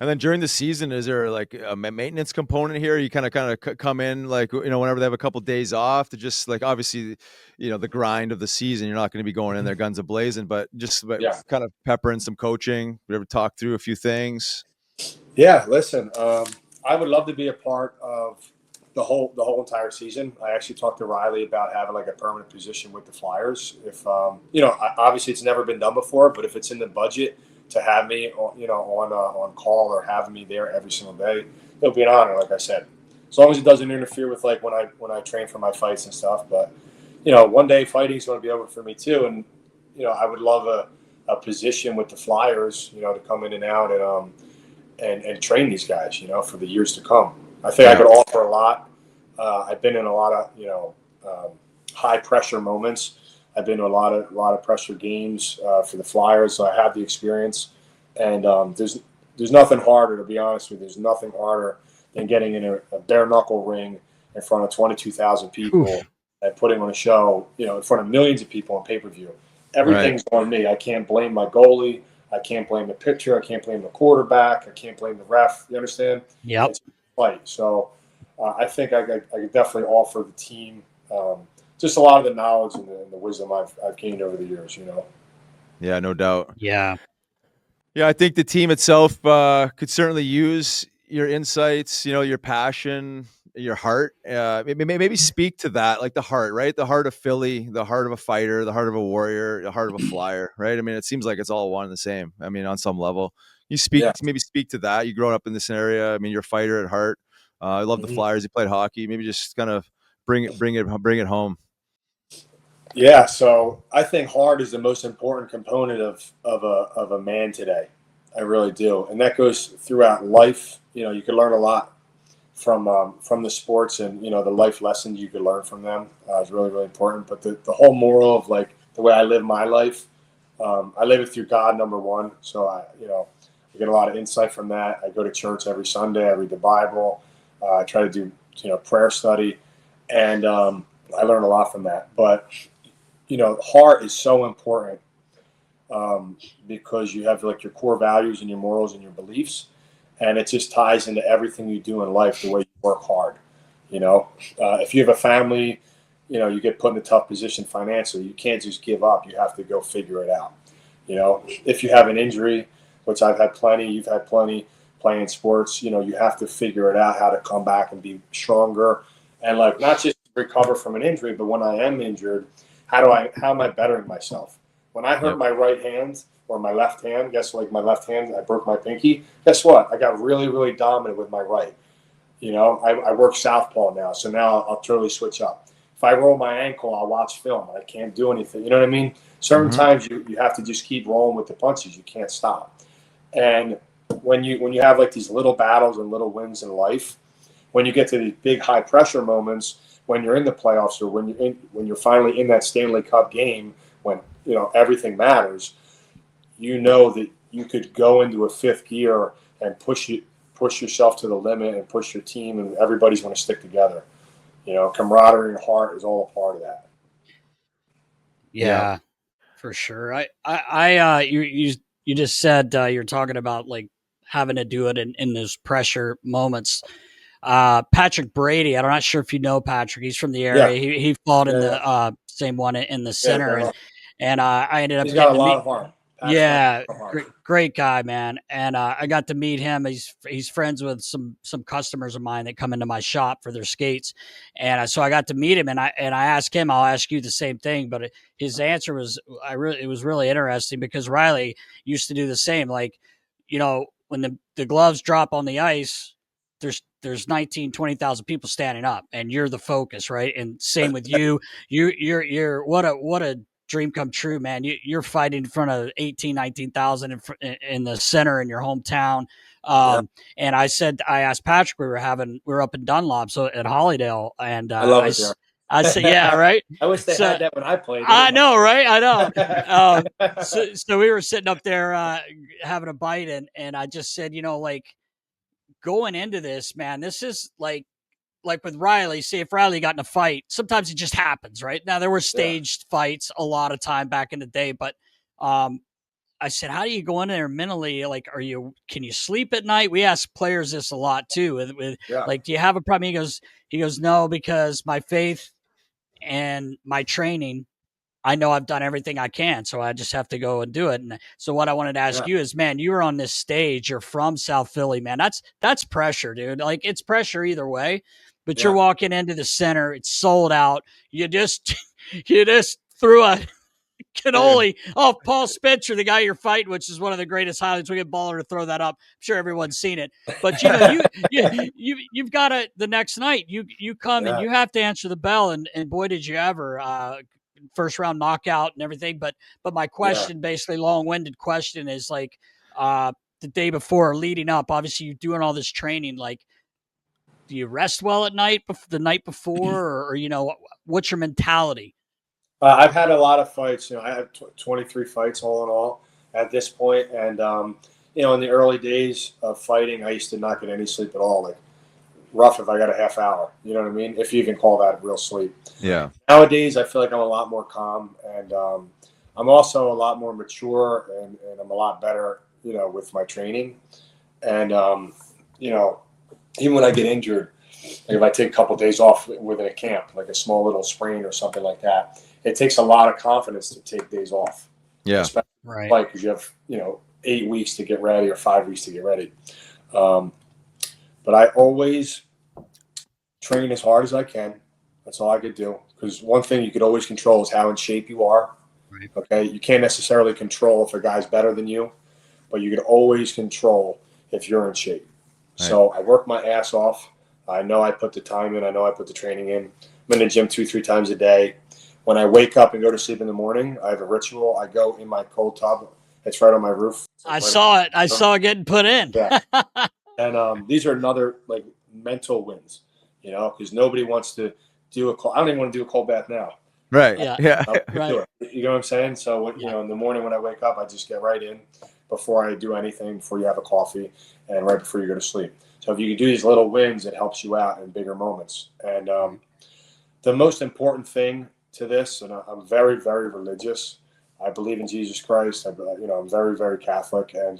And then during the season, is there like a maintenance component here? You kind of come in like, whenever they have a couple days off to just like, obviously, the grind of the season, you're not going to be going in there guns a-blazing, but just kind of pepper in some coaching, whatever, talk through a few things. Yeah, listen, I would love to be a part of the whole entire season. I actually talked to Riley about having like a permanent position with the Flyers. If obviously it's never been done before, but if it's in the budget to have me, on call or having me there every single day, it'll be an honor. Like I said, as long as it doesn't interfere with like when I train for my fights and stuff. But one day fighting is going to be over for me too, and I would love a position with the Flyers, to come in and out and train these guys, for the years to come. I think I could offer a lot. I've been in a lot of, high pressure moments. I've been to a lot of pressure games for the Flyers, so I have the experience. And there's nothing harder, to be honest with you. There's nothing harder than getting in a bare knuckle ring in front of 22,000 people and putting on a show, in front of millions of people on pay-per-view. Everything's on me. I can't blame my goalie. I can't blame the pitcher. I can't blame the quarterback. I can't blame the ref. You understand? Yep. It's a fight. So I think I could definitely offer the team just a lot of the knowledge and the wisdom I've gained over the years. Yeah, no doubt. Yeah. Yeah, I think the team itself could certainly use your insights, your passion, your heart. Maybe speak to that, like the heart, right? The heart of Philly, the heart of a fighter, the heart of a warrior, the heart of a Flyer, right? I mean, it seems like it's all one and the same. I mean, on some level, maybe speak to that. You growing up in this area. I mean, you're a fighter at heart. I love the Flyers. You played hockey. Maybe just kind of bring it home. Yeah, so I think heart is the most important component of a man today. I really do, and that goes throughout life. You can learn a lot from the sports, and the life lessons you could learn from them is really, really important. But the whole moral of like the way I live my life, I live it through God, number one. So I get a lot of insight from that. I go to church every Sunday. I read the Bible. I try to do prayer study, and I learn a lot from that. But heart is so important because you have like your core values and your morals and your beliefs, and it just ties into everything you do in life, the way you work hard. If you have a family, you get put in a tough position financially. You can't just give up. You have to go figure it out. If you have an injury, which I've had plenty, you've had plenty playing sports, you have to figure it out how to come back and be stronger and like not just recover from an injury, but when I am injured, how am I bettering myself? When I hurt my right hand or my left hand, my left hand, I broke my pinky. Guess what? I got really, really dominant with my right. I work southpaw now, so now I'll totally switch up. If I roll my ankle, I'll watch film. I can't do anything. You know what I mean? Certain times you have to just keep rolling with the punches. You can't stop. And when you have like these little battles and little wins in life, when you get to these big high pressure moments, when you're in the playoffs or when you're finally in that Stanley Cup game, when everything matters, that you could go into a fifth gear and push yourself to the limit and push your team, and everybody's going to stick together. Camaraderie and heart is all a part of that. Yeah, for sure. You just said you're talking about like having to do it in those pressure moments. Patrick Brady, I'm not sure if you know Patrick. He's from the area. Yeah. He fought in the same one in the center, and I ended up he's getting got a lot of heart. Great guy, man. And I got to meet him. He's friends with some customers of mine that come into my shop for their skates, and so I got to meet him. And I asked him, I'll ask you the same thing, but his answer was it was really interesting because Riley used to do the same. Like, when the gloves drop on the ice, there's 20,000 people standing up and you're the focus, right? And same with you. You're what a dream come true, man. You're fighting in front of 19,000 in the center in your hometown. And I asked Patrick, we were up in Dunlop, so at Hollydale, and I love it there. I said, yeah, right. I wish they had that when I played. I know, right? I know. So we were sitting up there having a bite, and I just said, like, going into this, man, this is like with Riley. See, if Riley got in a fight, sometimes it just happens, right? Now there were staged fights a lot of time back in the day, but I I said, how do you go in there mentally? Like, can you sleep at night? We ask players this a lot too. With like, do you have a problem? He goes, no, because my faith and my training, I know I've done everything I can, so I just have to go and do it. And so what I wanted to ask you is, man, you were on this stage. You're from South Philly, man. That's pressure, dude. Like, it's pressure either way. But you're walking into the center. It's sold out. You just threw a cannoli off Paul Spencer, the guy you're fighting, which is one of the greatest highlights. We get Baller to throw that up. I'm sure everyone's seen it. But you've got to, the next night you come and you have to answer the bell. And boy, did you ever. First round knockout and everything. But my question, basically long-winded question, is like the day before, leading up, obviously you're doing all this training, like, do you rest well at night, the night before, or what's your mentality? I've had a lot of fights. I have 23 fights all in all at this point. And, in the early days of fighting, I used to not get any sleep at all. Like, rough if I got a half hour, you know what I mean? If you even call that real sleep. Yeah. Nowadays, I feel like I'm a lot more calm, and I'm also a lot more mature, and I'm a lot better, with my training. And, even when I get injured, like if I take a couple of days off within a camp, like a small little sprain or something like that, it takes a lot of confidence to take days off. Yeah. Especially right. Because you have, 8 weeks to get ready or 5 weeks to get ready. But I always train as hard as I can. That's all I could do. Because one thing you could always control is how in shape you are. Right. Okay? You can't necessarily control if a guy's better than you, but you could always control if you're in shape. Right. So I work my ass off. I know I put the time in. I know I put the training in. I'm in the gym 2-3 times a day. When I wake up and go to sleep in the morning, I have a ritual. I go in my cold tub. It's right on my roof. I saw it. I saw it getting put in. Yeah. And these are another like mental wins, because nobody wants to do a cold. I don't even want to do a cold bath now. Right. Yeah. Right. Do it. You know what I'm saying? So in the morning when I wake up, I just get right in before I do anything, before you have a coffee, and right before you go to sleep. So if you can do these little wins, it helps you out in bigger moments. And the most important thing to this, and I'm very, very religious. I believe in Jesus Christ. I'm very, very Catholic. And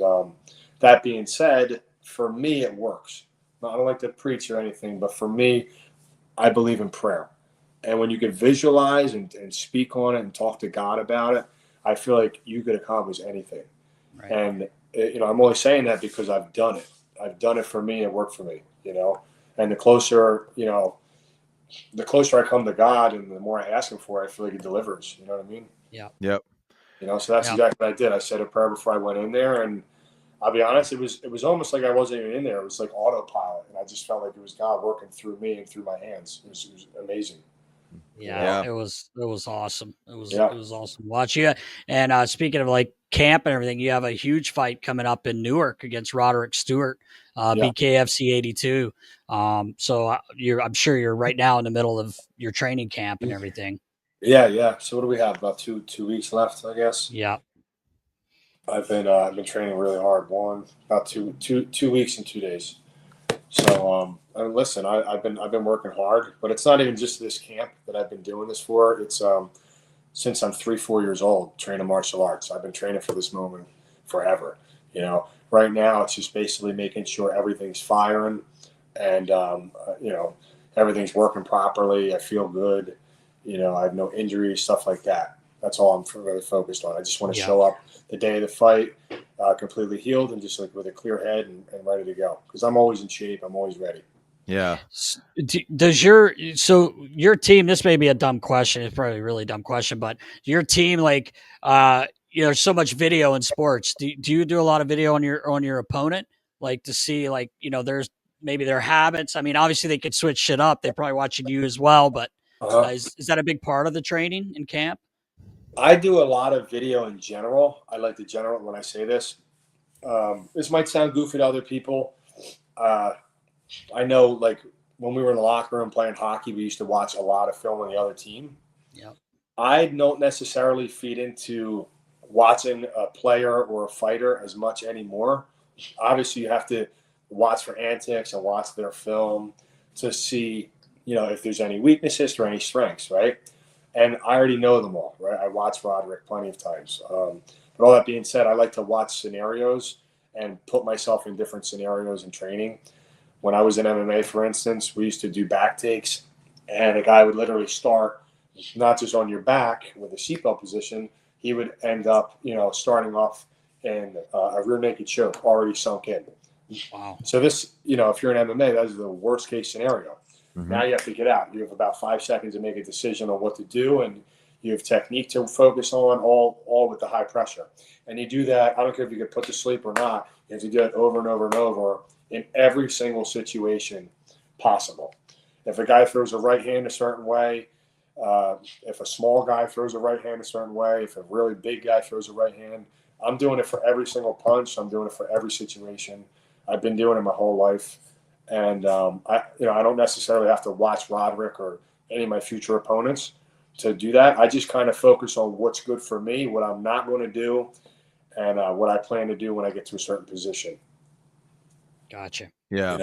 that being said, for me, it works. I don't like to preach or anything, but for me, I believe in prayer. And when you can visualize and speak on it and talk to God about it, I feel like you could accomplish anything. Right. And, I'm only saying that because I've done it. I've done it for me. It worked for me, And the closer I come to God and the more I ask him for, I feel like he delivers. You know what I mean? Yeah. Yep. So that's exactly what I did. I said a prayer before I went in there, and I'll be honest, it was almost like I wasn't even in there. It was like autopilot, and I just felt like it was God working through me and through my hands. It was amazing. Yeah, it was awesome. It was awesome to watch you. And speaking of like camp and everything, you have a huge fight coming up in Newark against Roderick Stewart, BKFC 82. So I'm sure you're right now in the middle of your training camp and everything. Yeah. So what do we have? About two weeks left, I guess. Yeah. I've been training really hard. About two weeks and 2 days. So listen, I've been working hard, but it's not even just this camp that I've been doing this for. It's since I'm 3-4 years old, training martial arts. I've been training for this moment forever. Right now it's just basically making sure everything's firing and everything's working properly. I feel good. I have no injuries, stuff like that. That's all I'm really focused on. I just want to show up the day of the fight completely healed and just like with a clear head and ready to go. Because I'm always in shape. I'm always ready. Yeah. Does your team, this may be a dumb question. It's probably a really dumb question, but your team, like, there's so much video in sports. Do you do a lot of video on your opponent? Like to see like, there's maybe their habits. I mean, obviously they could switch shit up. They're probably watching you as well, but is that a big part of the training in camp? I do a lot of video in general. I like the general when I say this. This might sound goofy to other people. I know, like, when we were in the locker room playing hockey, we used to watch a lot of film on the other team. Yeah. I don't necessarily feed into watching a player or a fighter as much anymore. Obviously, you have to watch for antics and watch their film to see, if there's any weaknesses or any strengths, right? And I already know them all, right? I watched Roderick plenty of times. But all that being said, I like to watch scenarios and put myself in different scenarios in training. When I was in MMA, for instance, we used to do back takes, and a guy would literally start not just on your back with a seatbelt position. He would end up, starting off in a rear naked choke already sunk in. Wow. So this, if you're in MMA, that is the worst case scenario. Mhm. Now you have to get out. You have about 5 seconds to make a decision on what to do, and you have technique to focus on, all with the high pressure. And you do that, I don't care if you get put to sleep or not, you have to do it over and over and over in every single situation possible. If a guy throws a right hand a certain way, if a small guy throws a right hand a certain way, if a really big guy throws a right hand, I'm doing it for every single punch. I'm doing it for every situation. I've been doing it my whole life. And I don't necessarily have to watch Roderick or any of my future opponents to do that. I just kind of focus on what's good for me, what I'm not going to do, and what I plan to do when I get to a certain position. Gotcha. Yeah.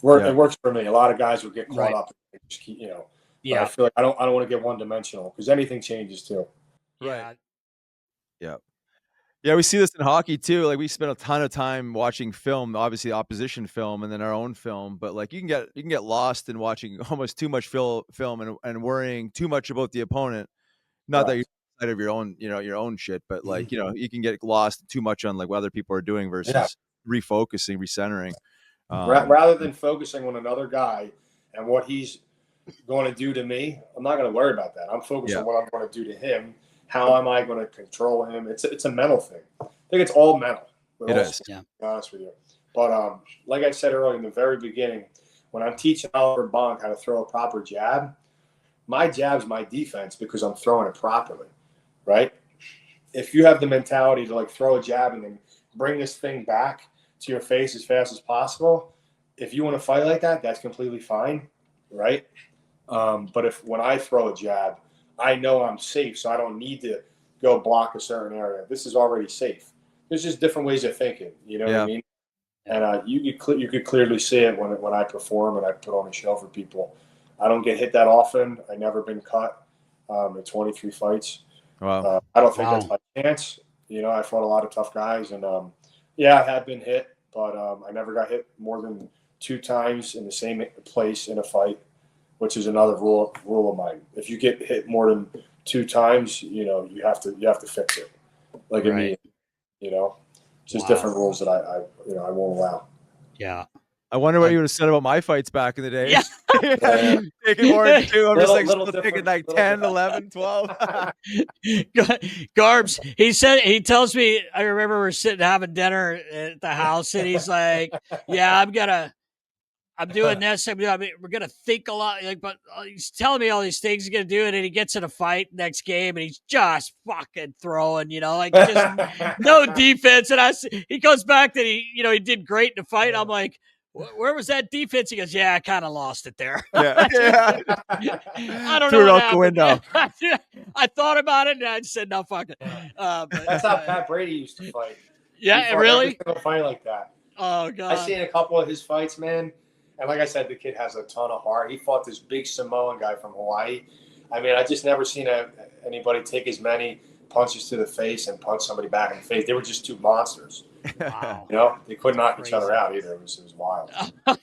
It works for me. A lot of guys will get caught Right. up. And just keep, but Yeah. I feel like I don't want to get one dimensional because anything changes too. Yeah. Yeah, we see this in hockey too. Like we spend a ton of time watching film, obviously opposition film, and then our own film. But like you can get lost in watching almost too much film and worrying too much about the opponent. Not that you're outside of your own, your own shit, but like you can get lost too much on like what other people are doing versus refocusing, recentering. Rather than focusing on another guy and what he's going to do to me, I'm not going to worry about that. I'm focused on what I'm going to do to him. How am I going to control him? It's a mental thing. I think it's all mental. It is. Yeah. To be honest with you. But like I said earlier in the very beginning, when I'm teaching Oliver Bonk how to throw a proper jab, my jab's my defense because I'm throwing it properly, right? If you have the mentality to like throw a jab and then bring this thing back to your face as fast as possible, if you want to fight like that, that's completely fine, right? But when I throw a jab, I know I'm safe, so I don't need to go block a certain area. This is already safe. There's just different ways of thinking. You know what I mean? And you could clearly see it when I perform and I put on a show for people. I don't get hit that often. I've never been cut in 23 fights. Wow. I don't think that's my chance. I fought a lot of tough guys, and I have been hit, but I never got hit more than 2 times in the same place in a fight, which is another rule of mine. If you get hit more than 2 times, you have to fix it. Like Right. Just different rules that I won't allow. Yeah. I wonder what you would have said about my fights back in the day. Yeah. Taking more than 2. I'm just Little still thinking different, like 10, 11, 12. Garbs, he tells me, I remember we're sitting having dinner at the house, and he's like, yeah, I'm doing this. We're going to think a lot. But he's telling me all these things he's going to do. And then he gets in a fight next game and he's just fucking throwing, just no defense. And he goes back that he did great in the fight. I'm like, where was that defense? He goes, yeah, I kind of lost it there. Yeah. I don't Threw know. it out the window. I thought about it and I just said, no, fuck it. That's how Pat Brady used to fight. Yeah, really? Every fight like that. Oh, God. I've seen a couple of his fights, man. And like I said, the kid has a ton of heart. He fought this big Samoan guy from Hawaii. I mean, I just never seen anybody take as many punches to the face and punch somebody back in the face. They were just 2 monsters. Wow. They couldn't knock each other out either. It was wild.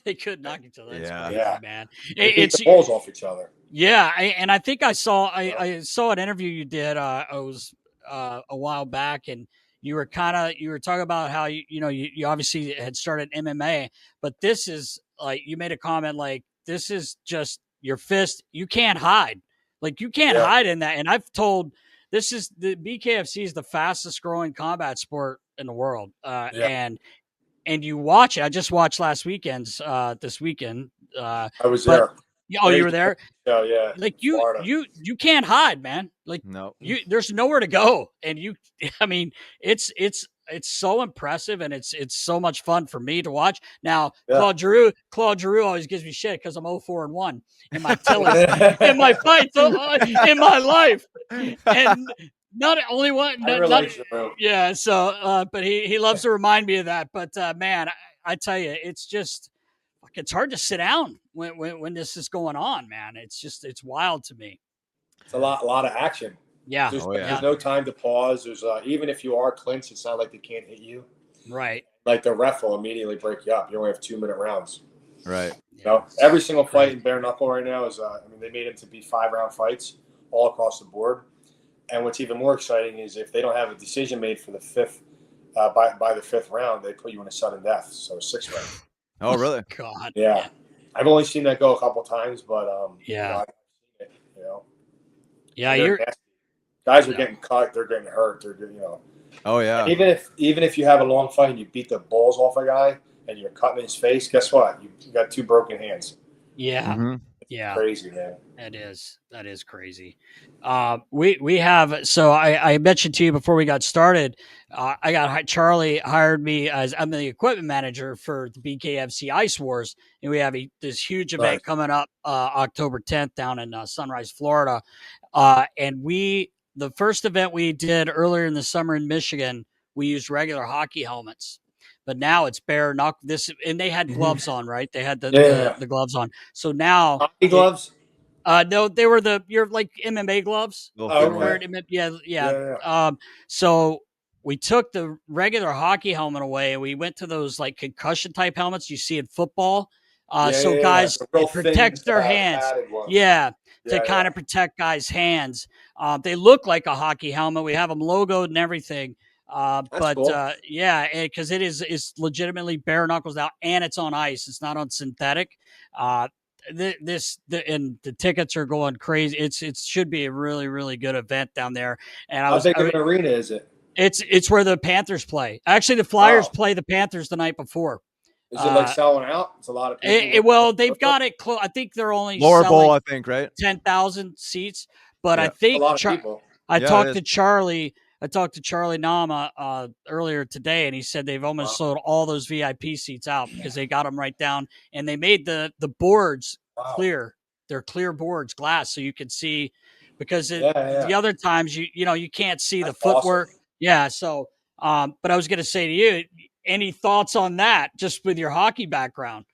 They could knock each other. That's crazy, man. They beat the balls off each other. Yeah, and I think I saw an interview you did. It was a while back, and you were talking about how you obviously had started MMA, but this is like you made a comment like this is just your fist. You can't hide. Like you can't hide in that. And I've told this is the BKFC is the fastest growing combat sport in the world. And you watch it. I just watched last weekend's this weekend. I was there. Oh, you were there? Oh, yeah. Like you can't hide, man. Like no, there's nowhere to go. And it's so impressive and it's so much fun for me to watch. Now, Claude Giroux always gives me shit because I'm 0-4-1 in my Tillis, in my fights, in my life. And not only one, yeah. So, but he loves to remind me of that. But man, I tell you, it's hard to sit down when this is going on, man. It's wild to me. It's a lot of action. Yeah. There's no time to pause. There's even if you are clinched, it's not like they can't hit you. Right. Like the ref will immediately break you up. You only have 2-minute rounds. Right. You know, every single fight in bare knuckle right now is. They made them to be 5-round fights all across the board. And what's even more exciting is if they don't have a decision made for the fifth, by the 5th round, they put you in a sudden death. So 6 round. Oh, really? God. Yeah. I've only seen that go a couple times, but Yeah. You know. Yeah, you're guys are getting cut. They're getting hurt. They're Oh yeah. And even if you have a long fight and you beat the balls off a guy and you're cutting his face, guess what? You got 2 broken hands. Yeah. Mm-hmm. Yeah. Crazy, man. That is crazy. We have, so I mentioned to you before we got started, Charlie hired me as I'm the equipment manager for the BKFC Ice Wars, and we have this huge event coming up October 10th down in Sunrise, Florida. And the first event we did earlier in the summer in Michigan, we used regular hockey helmets. But now it's bare knuckle. And they had gloves on, right? They had the gloves on. So now hockey gloves. No, they were your like MMA gloves. Yeah. So we took the regular hockey helmet away and we went to those like concussion type helmets you see in football. Guys, it protects their hands. To kind of protect guys' hands. They look like a hockey helmet. We have them logoed and everything. Cool. Because it's legitimately bare knuckles now, and it's on ice. It's not on synthetic. And the tickets are going crazy. It should be a really, really good event down there. And how big of an arena is it? It's where the Panthers play. Actually, the Flyers play the Panthers the night before. Is it like selling out? It's a lot of people. They've got it close. I think they're only lower selling bowl, I think, right? 10,000 seats. But I think a lot of people. I talked to Charlie Nama earlier today, and he said they've almost sold all those VIP seats out because they got them right down, and they made the boards clear. They're clear boards, glass, so you can see. Because the other times you can't see the footwork. Awesome. Yeah. So, but I was going to say to you, any thoughts on that? Just with your hockey background.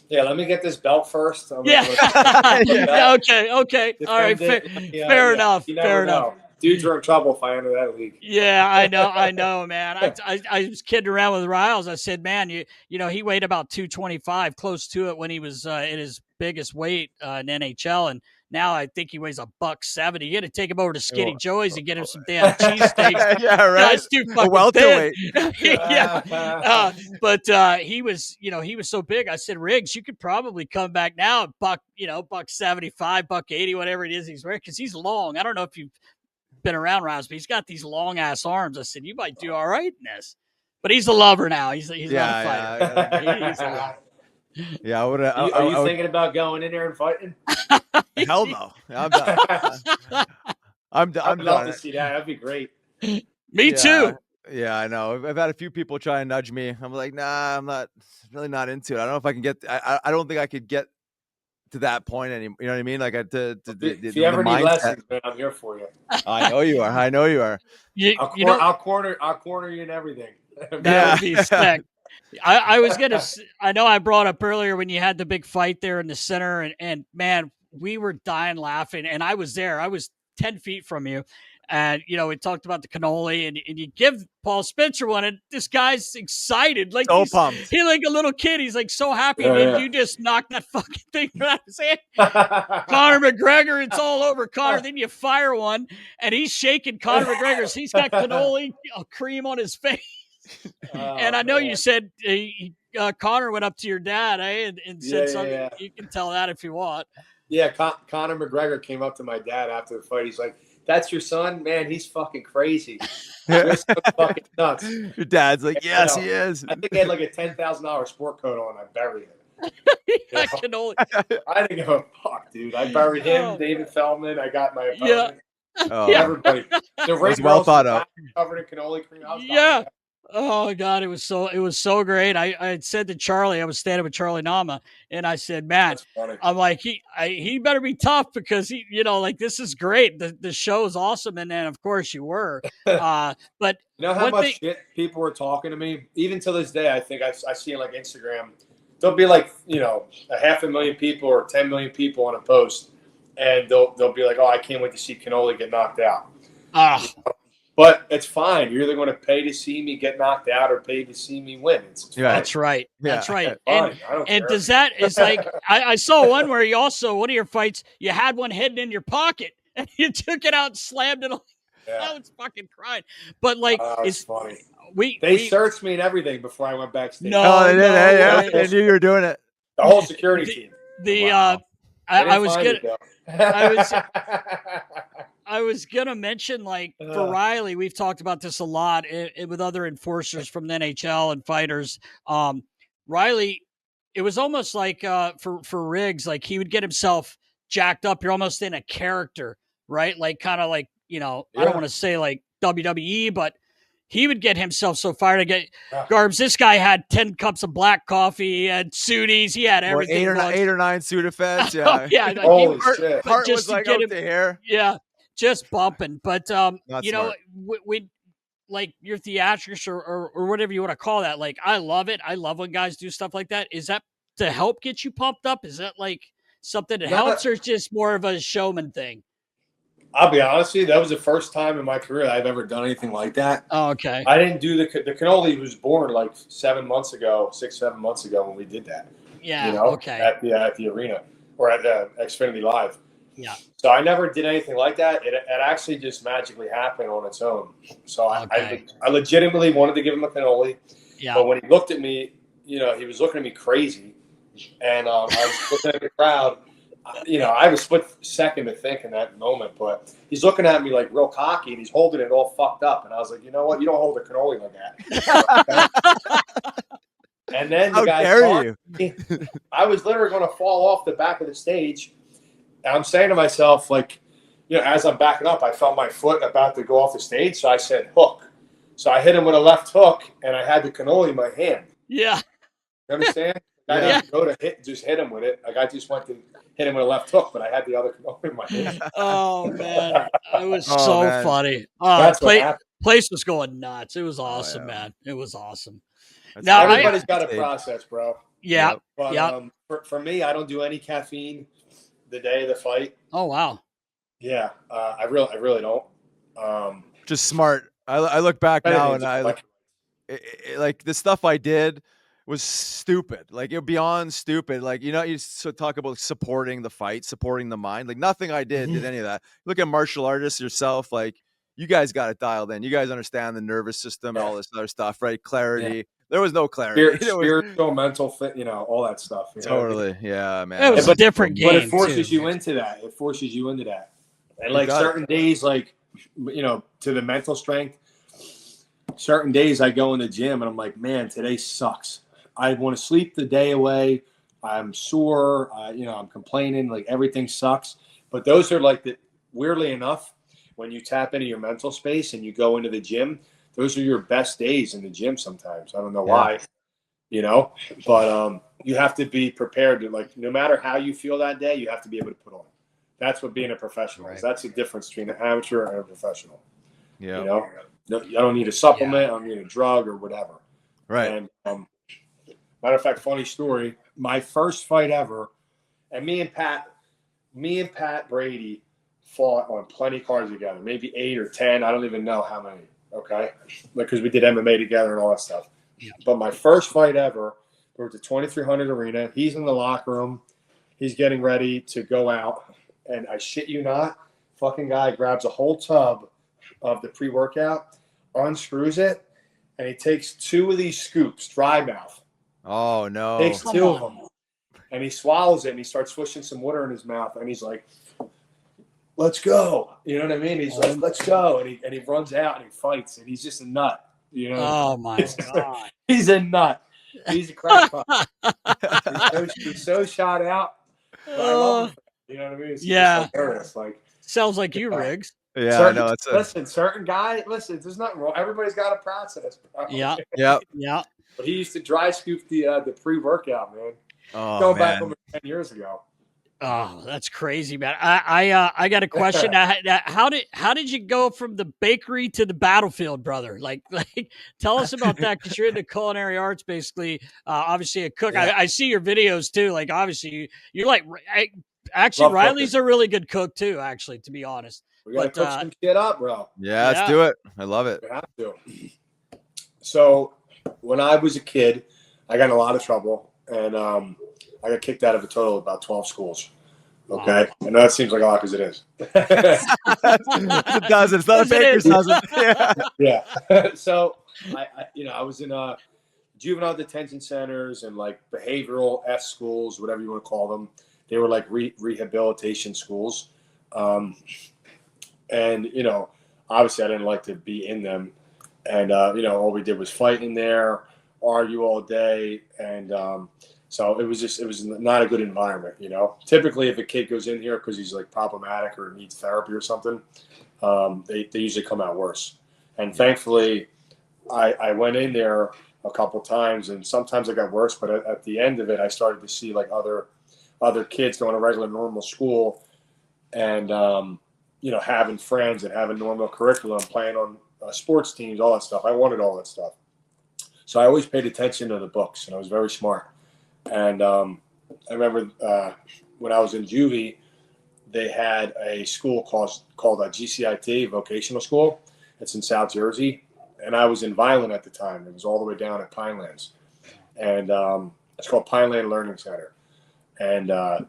Yeah, let me get this belt first. Okay. All right. Fair enough. Fair enough. Dudes are in trouble if I enter that league. Yeah, I know, man. I was kidding around with Riles. I said, man, he weighed about 225, close to it when he was in his biggest weight in NHL, and now I think he weighs $170. You got to take him over to Skinny Joey's and get him some damn cheesesteaks. Yeah, right. Guy's too fucking welterweight. But he was so big. I said, Riggs, you could probably come back now, $175, $180, whatever it is he's wearing, because he's long. I don't know if you've been around Riles, but he's got these long ass arms. I said, you might do all right in this. But he's a lover now. He's not a fighter. He's a lover. Yeah, are you thinking about going in there and fighting? Hell no. I'm done. I'd love to see that. That'd be great. Me too. Yeah, I know. I've had a few people try and nudge me. I'm like, nah, I'm really not into it. I don't know if I can get. I don't think I could get to that point anymore. You know what I mean? Like, if you ever need lessons, man, I'm here for you. I know you are. I'll corner you in everything. That would be sick. I was gonna. I know I brought up earlier when you had the big fight there in the center, and man, we were dying laughing, and I was there. I was 10 feet from you, and we talked about the cannoli, and you give Paul Spencer one, and this guy's excited, like so pumped. He's like a little kid. He's like so happy, and you just knocked that fucking thing out of his hand. Conor McGregor, it's all over. Conor, then you fire one, and he's shaking Conor McGregor's. He's got cannoli cream on his face. And I know you said Conor went up to your dad, and said something. Yeah. You can tell that if you want. Yeah, Conor McGregor came up to my dad after the fight. He's like, "That's your son, man. He's fucking crazy. You're so fucking nuts." Your dad's like, "Yes, he is." I think he had like a $10,000 sport coat on. I buried it. I didn't give a fuck, dude. I buried him, David Feldman. I got my opponent. Everybody. The was well thought out. Covered in cannoli cream. Oh God, it was so great. I had said to Charlie, I was standing with Charlie Nama, and I said, "Man, I'm like he better be tough because he, like this is great. The show is awesome." And then of course you were, but you know how much shit people were talking to me. Even to this day, I think I see like Instagram. There'll be like 500,000 people or 10 million people on a post, and they'll be like, "Oh, I can't wait to see Cannoli get knocked out." Ah, But it's fine. You're either going to pay to see me get knocked out or pay to see me win. It's Yeah. that's right. That's Yeah. right. fine. I don't And care. does that is like I saw one where you also one of your fights you had one hidden in your pocket and you took it out and slammed it. Yeah. I was fucking crying. But like, It's funny. we Searched me and everything before I went backstage. No, they did. no Yeah, way. they knew you were doing it. The whole security team. the Wow. I was They didn't gonna find it, I was- though. I was gonna mention like for Riley, we've talked about this a lot with other enforcers from the NHL and fighters. Riley, it was almost like for Riggs, like he would get himself jacked up. You're almost in a character, right? Like kind of like I don't Yeah. want to say like WWE, but he would get himself so fired to get Yeah. Garbs. This guy had 10 cups of black coffee, he had Sudis, he had Or everything. eight or nine Sudafeds. Yeah. Oh, yeah, like, Holy Hart- shit. but Hart just was to like get out him- to here. yeah, just bumping. But Not you know, smart. we like your theatrics or whatever you want to call that. Like, I love it. I love when guys do stuff like that. Is that to help get you pumped up? Is that like something that No, helps, or it's just more of a showman thing? I'll be honest with you, that was the first time in my career I've ever done anything like that. Oh, okay. I didn't do the cannoli was born like 7 months ago, 6-7 months ago when we did that. Yeah. You know, Okay. at the arena or at Xfinity Live. Yeah. So I never did anything like that. It actually just magically happened on its own. So Okay. I legitimately wanted to give him a cannoli, Yeah. but when he looked at me, he was looking at me crazy, and I was looking at the crowd. I was split second to think in that moment, but he's looking at me like real cocky, and he's holding it all fucked up, and I was like, you know what? You don't hold a cannoli like that. And then the How guy dare you? I was literally going to fall off the back of the stage. And I'm saying to myself, like, as I'm backing up, I felt my foot about to go off the stage. So I said, hook. So I hit him with a left hook, and I had the cannoli in my hand. Yeah. You understand? I didn't go to hit him with it. Like, I just went to hit him with a left hook, but I had the other cannoli in my hand. Oh man, it was Oh, so man. funny. That's what happened. Place was going nuts. It was awesome, yeah. man. It was awesome. That's Now, great. Everybody's got a process, bro. Yeah. But for me, I don't do any caffeine the day of the fight. Oh wow. Yeah, I really don't. Just smart. I look back now and like, like the stuff I did was stupid. Like, it beyond stupid. Like, you talk about supporting the fight, supporting the mind. Like, nothing I did any of that. Look at martial artists yourself. Like, you guys got it dialed in. You guys understand the nervous system and all this other stuff, right? Clarity. Yeah. There was no clarity. Spiritual, mental, fit, all that stuff. Totally. Yeah, man. It was a different game. But it forces too. you into that. It forces you into that. And like does. certain days, like, to the mental strength, certain days I go in the gym and I'm like, man, today sucks. I want to sleep the day away. I'm sore. I'm complaining. Like, everything sucks. But those are like weirdly enough, when you tap into your mental space and you go into the gym, those are your best days in the gym sometimes. I don't know why, but you have to be prepared to, like, no matter how you feel that day, you have to be able to put on. That's what being a professional is. That's the difference between an amateur and a professional. Yeah. I don't need a supplement. I don't need a drug or whatever. Right. And matter of fact, funny story, my first fight ever, and me and Pat Brady fought on plenty cards together, maybe 8 or 10. I don't even know how many. Okay, because we did MMA together and all that stuff. Yeah. But my first fight ever, we're at the 2300 arena. He's in the locker room. He's getting ready to go out. And I shit you not, fucking guy grabs a whole tub of the pre-workout, unscrews it, and he takes 2 of these scoops, dry mouth. Oh, no. Takes 2 of them. And he swallows it, and he starts swishing some water in his mouth. And he's like, let's go. You know what I mean? He's like, let's go. And he runs out and he fights, and he's just a nut. Oh my God. He's a nut. He's a crackpot. he's so shot out. But I love him. You know what I mean? It's just hilarious. Like, sounds like you, Riggs. Yeah, I know. Certain guy, there's nothing wrong. Everybody's got a process, bro. Yeah. Yeah. But he used to dry scoop the pre-workout, man. Oh, Going man. back over 10 years ago. Oh, that's crazy, man. I got a question. How did you go from the bakery to the battlefield, brother? Like tell us about that, because you're into culinary arts, basically. Obviously a cook. Yeah. I see your videos too. Like, obviously you're like Actually, Love Riley's cooking. a really good cook too. Actually, to be honest. We gotta But, cook some shit up, bro. Yeah, let's do it. I love it. We have to. So when I was a kid, I got in a lot of trouble, and I got kicked out of a total of about 12 schools. Okay, I know that seems like a lot because it is. It does. It's not a baker's dozen. Yeah. So I was in juvenile detention centers and like behavioral S schools, whatever you want to call them. They were like rehabilitation schools, and obviously I didn't like to be in them, and all we did was fight in there, argue all day, and so it was not a good environment. Typically if a kid goes in here because he's like problematic or needs therapy or something, they usually come out worse. And thankfully, I went in there a couple times, and sometimes it got worse. But at the end of it, I started to see like other kids going to regular normal school, and having friends and having normal curriculum, playing on sports teams, all that stuff. I wanted all that stuff, so I always paid attention to the books, and I was very smart. And I remember when I was in juvie, they had a school called GCIT, vocational school. It's in South Jersey. And I was in Violent at the time. It was all the way down at Pinelands. And it's called Pineland Learning Center. And I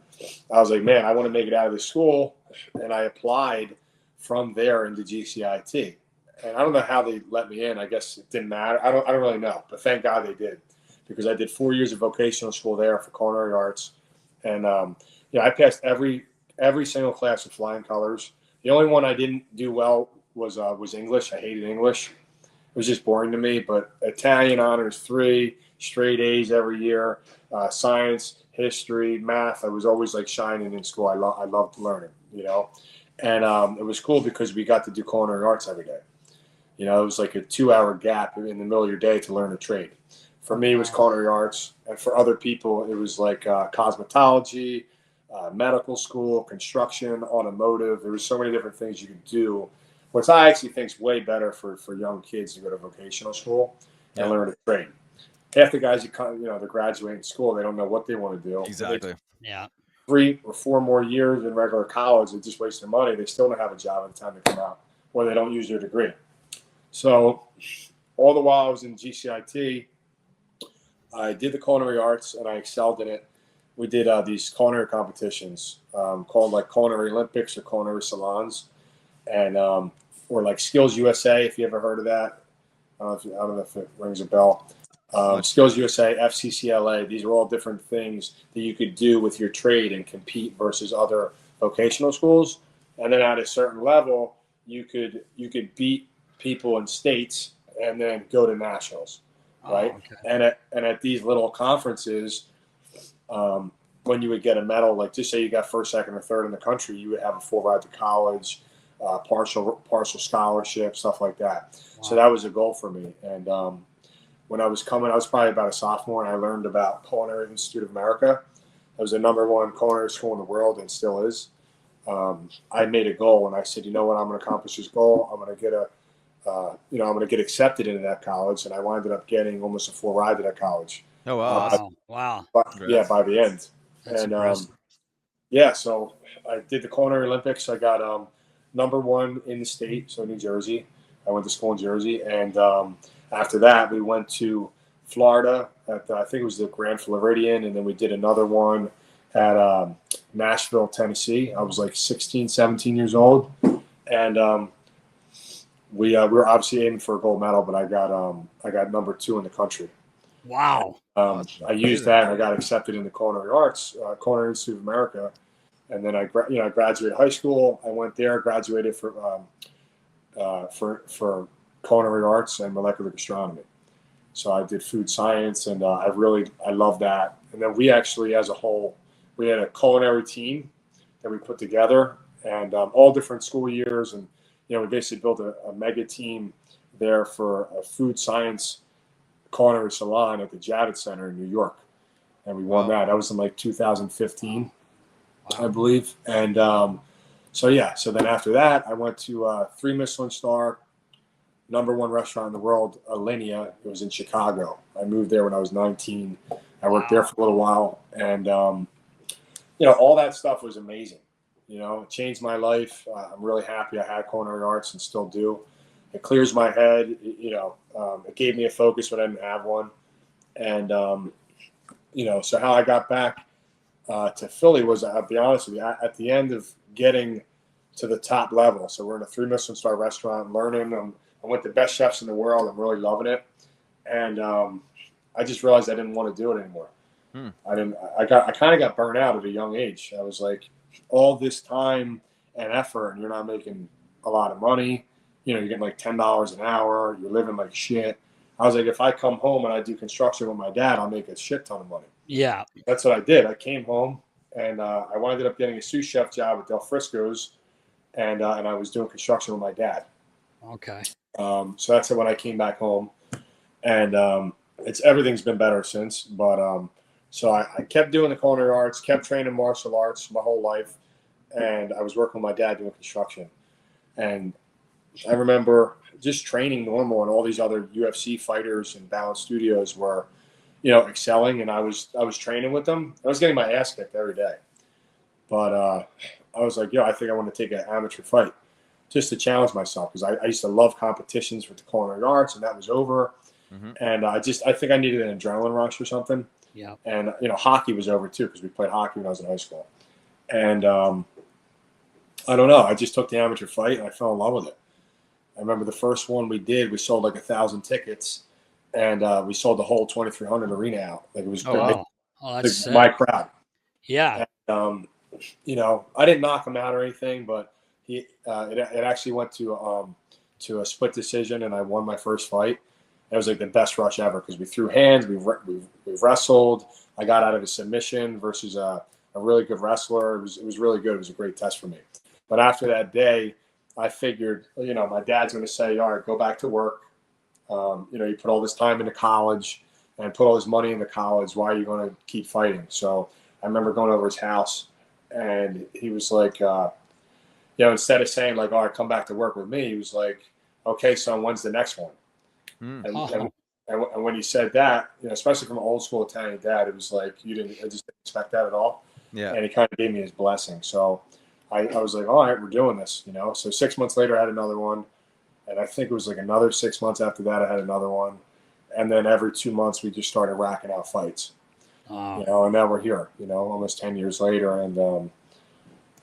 was like, man, I want to make it out of this school. And I applied from there into GCIT. And I don't know how they let me in. I guess it didn't matter. I don't really know. But thank God they did. Because I did 4 years of vocational school there for culinary arts. And, I passed every single class with flying colors. The only one I didn't do well was English. I hated English. It was just boring to me. But Italian honors 3, straight A's every year. Science, history, math. I was always like shining in school. I loved learning, And it was cool because we got to do culinary arts every day. It was like a 2-hour gap in the middle of your day to learn a trade. For me, it was culinary arts, and for other people, it was like cosmetology, medical school, construction, automotive. There were so many different things you could do, which I actually think is way better for young kids to go to vocational school and learn a trade. Half the guys they're graduating school, they don't know what they want to do. Exactly. Yeah. 3 or 4 more years in regular college, they just waste their money. They still don't have a job at the time they come out, or they don't use their degree. So all the while I was in GCIT, I did the culinary arts, and I excelled in it. We did these culinary competitions called like Culinary Olympics or Culinary Salons, and or like Skills USA, if you ever heard of that. I don't know if it rings a bell. Skills USA, FCCLA, these are all different things that you could do with your trade and compete versus other vocational schools. And then at a certain level, you could beat people in states and then go to nationals. Right. Oh, okay. And at these little conferences, when you would get a medal, like just say you got first, second, or third in the country, you would have a full ride to college, partial scholarship, stuff like that. Wow. So that was a goal for me. And when I was coming, I was probably about a sophomore, and I learned about Culinary Institute of America. It was the #1 culinary school in the world, and still is. I made a goal, and I said, you know what, I'm going to accomplish this goal. I'm going to get I'm going to get accepted into that college, and I wound up getting almost a full ride to that college. Oh wow! Wow! By the end. That's and impressive. So I did the Culinary Olympics. I got #1 in the state, so New Jersey. I went to school in Jersey, and after that, we went to Florida at I think it was the Grand Floridian, and then we did another one at Nashville, Tennessee. I was like 16, 17 years old, and we were obviously aiming for a gold medal, but I got #2 in the country. Wow! I used that, and I got accepted into culinary arts, Culinary Institute of America, and then I graduated high school. I went there, graduated for culinary arts and molecular gastronomy. So I did food science, and I love that. And then we actually, as a whole, we had a culinary team that we put together, and all different school years, and we basically built a mega team there for a food science culinary salon at the Javits Center in New York, and we won that. That was in like 2015, I believe. And so then after that, I went to 3 Michelin star, #1 restaurant in the world, Alinea. It was in Chicago. I moved there when I was 19. I worked there for a little while, and all that stuff was amazing. It changed my life. I'm really happy I had culinary arts and still do. It clears my head. It gave me a focus when I didn't have one. And, so how I got back to Philly was, I'll be honest with you, at the end of getting to the top level. So we're in a 3 Michelin star restaurant, learning. I'm with the best chefs in the world. I'm really loving it. And I just realized I didn't want to do it anymore. I kind of got burnt out at a young age. I was like, all this time and effort, and you're not making a lot of money. You're getting like $10 an hour. You're living like shit. I was like, if I come home and I do construction with my dad, I'll make a shit ton of money. Yeah. That's what I did. I came home and I ended up getting a sous chef job at Del Frisco's, and I was doing construction with my dad. Okay. So that's when I came back home, and everything's been better since. But so I kept doing the culinary arts, kept training martial arts my whole life, and I was working with my dad doing construction. And I remember just training normal, and all these other UFC fighters and Balance Studios were, excelling, and I was training with them. I was getting my ass kicked every day. But I was like, I think I want to take an amateur fight just to challenge myself, because I used to love competitions with the culinary arts, and that was over. And I think I needed an adrenaline rush or something. Yeah. And, hockey was over too, because we played hockey when I was in high school. And I don't know. I just took the amateur fight and I fell in love with it. I remember the first one we did, we sold like 1,000 tickets, and we sold the whole 2,300 arena out. Like, it was Wow. Oh, that's my crowd. Yeah. And, I didn't knock him out or anything, but it actually went to a split decision, and I won my first fight. It was like the best rush ever, because we threw hands, we wrestled. I got out of a submission versus a really good wrestler. It was really good. It was a great test for me. But after that day, I figured, my dad's going to say, all right, go back to work. You put all this time into college and put all this money into college. Why are you going to keep fighting? So I remember going over his house, and he was like, instead of saying like, all right, come back to work with me, he was like, okay, son, when's the next one? And when he said that, especially from an old school Italian dad, it was like, I just didn't expect that at all. Yeah. And he kind of gave me his blessing. So I was like, all right, we're doing this, So 6 months later, I had another one. And I think it was like another 6 months after that, I had another one. And then every 2 months, we just started racking out fights. And now we're here, almost 10 years later. And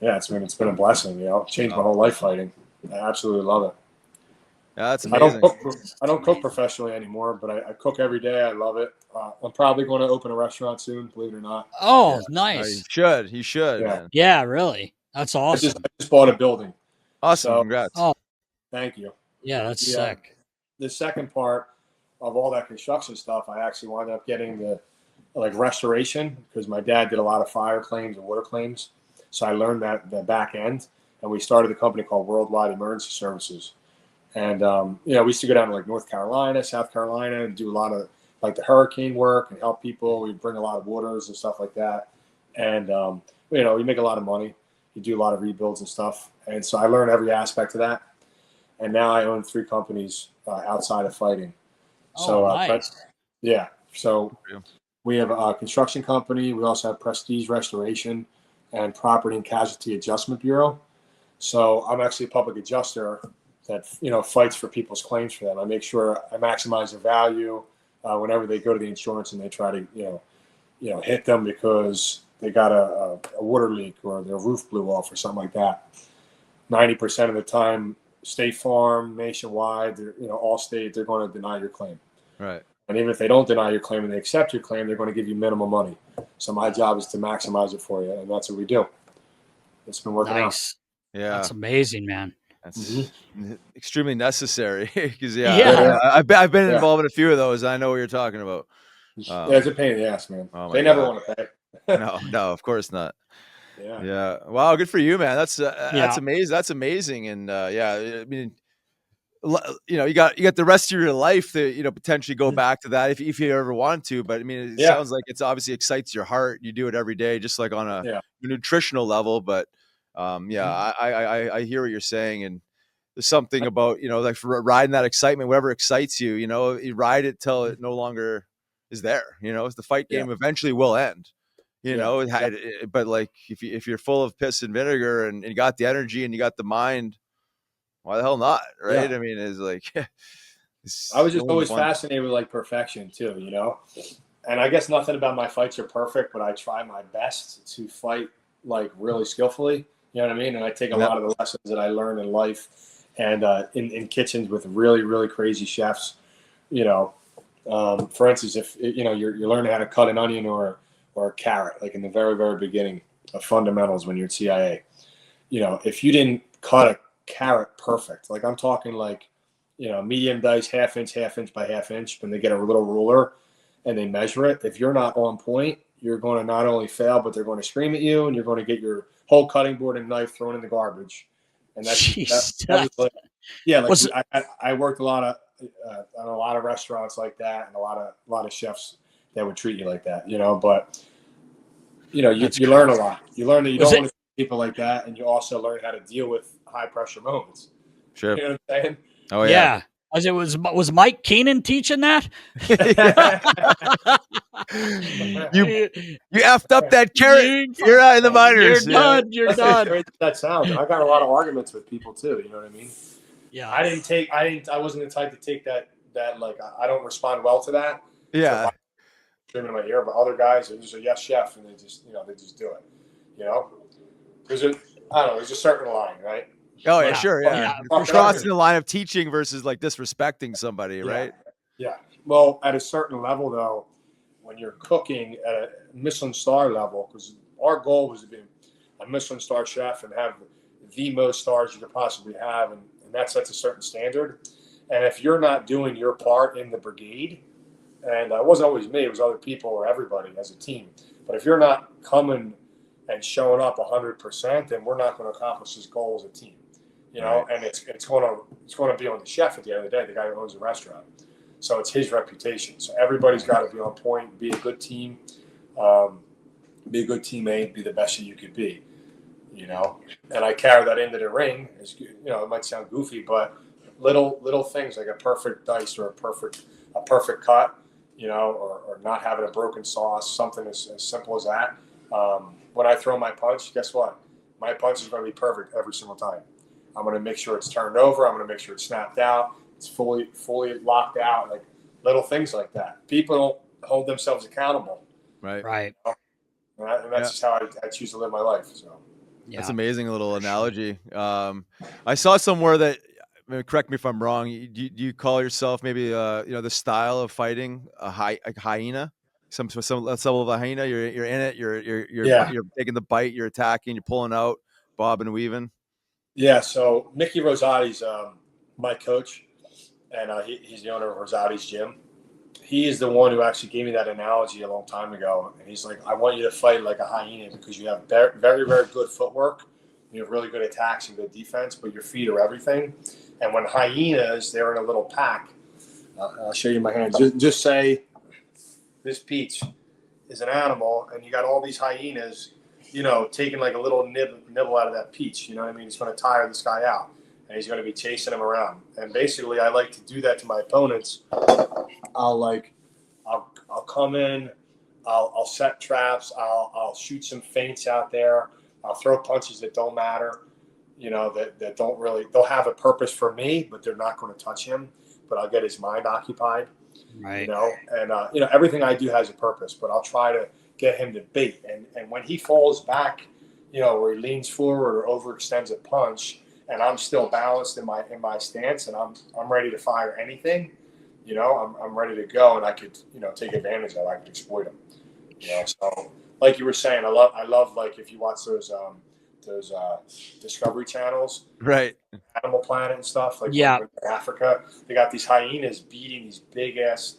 it's been a blessing, changed my whole life fighting. I absolutely love it. Yeah, that's amazing. I don't cook professionally anymore, but I cook every day. I love it. I'm probably going to open a restaurant soon, believe it or not. Oh, nice. You should. Yeah. Man. Yeah, really. That's awesome. I just bought a building. Awesome. So, congrats. Oh, thank you. yeah, that's sick. The second part of all that construction stuff, I actually wound up getting the restoration, because my dad did a lot of fire claims and water claims. So I learned the back end, and we started a company called Worldwide Emergency Services. And, we used to go down to like North Carolina, South Carolina, and do a lot of like the hurricane work and help people. We bring a lot of waters and stuff like that. And, we make a lot of money. You do a lot of rebuilds and stuff. And so I learned every aspect of that. And now I own 3 companies outside of fighting. So, nice. So we have a construction company. We also have Prestige Restoration and Property and Casualty Adjustment Bureau. So I'm actually a public adjuster that fights for people's claims for them. I make sure I maximize the value whenever they go to the insurance and they try to hit them because they got a water leak or their roof blew off or something like that. 90% of the time, State Farm, Nationwide, Allstate, they're going to deny your claim. Right. And even if they don't deny your claim and they accept your claim, they're going to give you minimum money. So my job is to maximize it for you, and that's what we do. It's been working out. Yeah, that's amazing, man. That's extremely necessary because I've been involved in a few of those. I know what you're talking about. It's a pain in the ass, man. They never want to pay. No, of course not. Yeah. Wow, good for you, man. That's amazing. That's amazing. And I mean, you got the rest of your life to potentially go back to that if you ever want to. But I mean, it sounds like it's obviously excites your heart. You do it every day, just like on a nutritional level. But I hear what you're saying, and there's something about like for riding that excitement, whatever excites you. You ride it till it no longer is there. The fight game eventually will end. you Yeah. know, but like if you're full of piss and vinegar and you got the energy and you got the mind, why the hell not? Right. Yeah. I mean, it's like, I was it's just only always one. fascinated with like perfection too, you know? And I guess nothing about my fights are perfect, but I try my best to fight like really skillfully. You know what I mean? And I take a Yep. lot of the lessons that I learned in life and in kitchens with really, really crazy chefs. You know, for instance, if you know you're learning how to cut an onion or a carrot, like in the very, very beginning of fundamentals when you're at CIA, you know, if you didn't cut a carrot perfect, like I'm talking like, you know, medium dice, half inch by half inch, when they get a little ruler and they measure it, if you're not on point, you're going to not only fail, but they're going to scream at you and you're going to get your whole cutting board and knife thrown in the garbage. And that was like, yeah, like I worked a lot of on a lot of restaurants like that, and a lot of chefs that would treat you like that, you know. But you know, you learn a lot. You learn that you don't want to treat people like that, and you also learn how to deal with high pressure moments. Sure. You know what I'm saying? Oh yeah. As it was Mike Keenan teaching that? you effed up that carrot. You're out in the minors. You're done. You're done. That sounds. And I got a lot of arguments with people too. You know what I mean? Yeah. I wasn't the type to take that like I don't respond well to that. Yeah. So screaming in my ear, but other guys, they're just a yes chef, and they just do it. You know, there's a certain line, right? Oh yeah, sure, yeah. Crossing the line of teaching versus like disrespecting somebody, right? Yeah. Well, at a certain level, though, when you're cooking at a Michelin star level, because our goal was to be a Michelin star chef and have the most stars you could possibly have, and that sets a certain standard. And if you're not doing your part in the brigade, and it wasn't always me, it was other people or everybody as a team. But if you're not coming and showing up 100%, then we're not going to accomplish this goal as a team. You know, right. And it's going to be on the chef at the end of the day, the guy who owns the restaurant. So it's his reputation. So everybody's got to be on point, be a good team, be a good teammate, be the best that you could be. You know, and I carry that into the ring. It's, you know, it might sound goofy, but little things like a perfect dice or a perfect cut, you know, or not having a broken sauce, something as simple as that. When I throw my punch, guess what? My punch is going to be perfect every single time. I'm going to make sure it's turned over. I'm going to make sure it's snapped out. It's fully locked out. Like little things like that. People don't hold themselves accountable. Right. And that's just how I choose to live my life. So. Yeah. That's amazing little analogy. I saw somewhere that, correct me if I'm wrong, do you call yourself maybe you know, the style of fighting a hyena? Some level of a hyena. You're in it. You're taking the bite. You're attacking. You're pulling out, bobbing and weaving. Yeah. So Mickey Rosati's my coach, and he's the owner of Rosati's gym. He is the one who actually gave me that analogy a long time ago. And he's like, I want you to fight like a hyena because you have very, very, very good footwork. You have really good attacks and good defense, but your feet are everything. And when hyenas, they're in a little pack. I'll show you my hands. Just say this peach is an animal, and you got all these hyenas, you know, taking like a little nibble out of that peach. You know what I mean? It's going to tire this guy out, and he's going to be chasing him around. And basically, I like to do that to my opponents. I'll come in, I'll set traps, I'll shoot some feints out there, I'll throw punches that don't matter, you know, that don't really, they'll have a purpose for me, but they're not going to touch him, but I'll get his mind occupied, right? You know, and you know, everything I do has a purpose, but I'll try to get him to bait, and when he falls back, you know, where he leans forward or overextends a punch, and I'm still balanced in my stance, and I'm ready to fire anything. You know, I'm ready to go, and I could, you know, take advantage of it. I could exploit them. You know, so like you were saying, I love like if you watch those Discovery channels, right? Animal Planet and stuff. Like yeah, when in Africa, they got these hyenas beating these big ass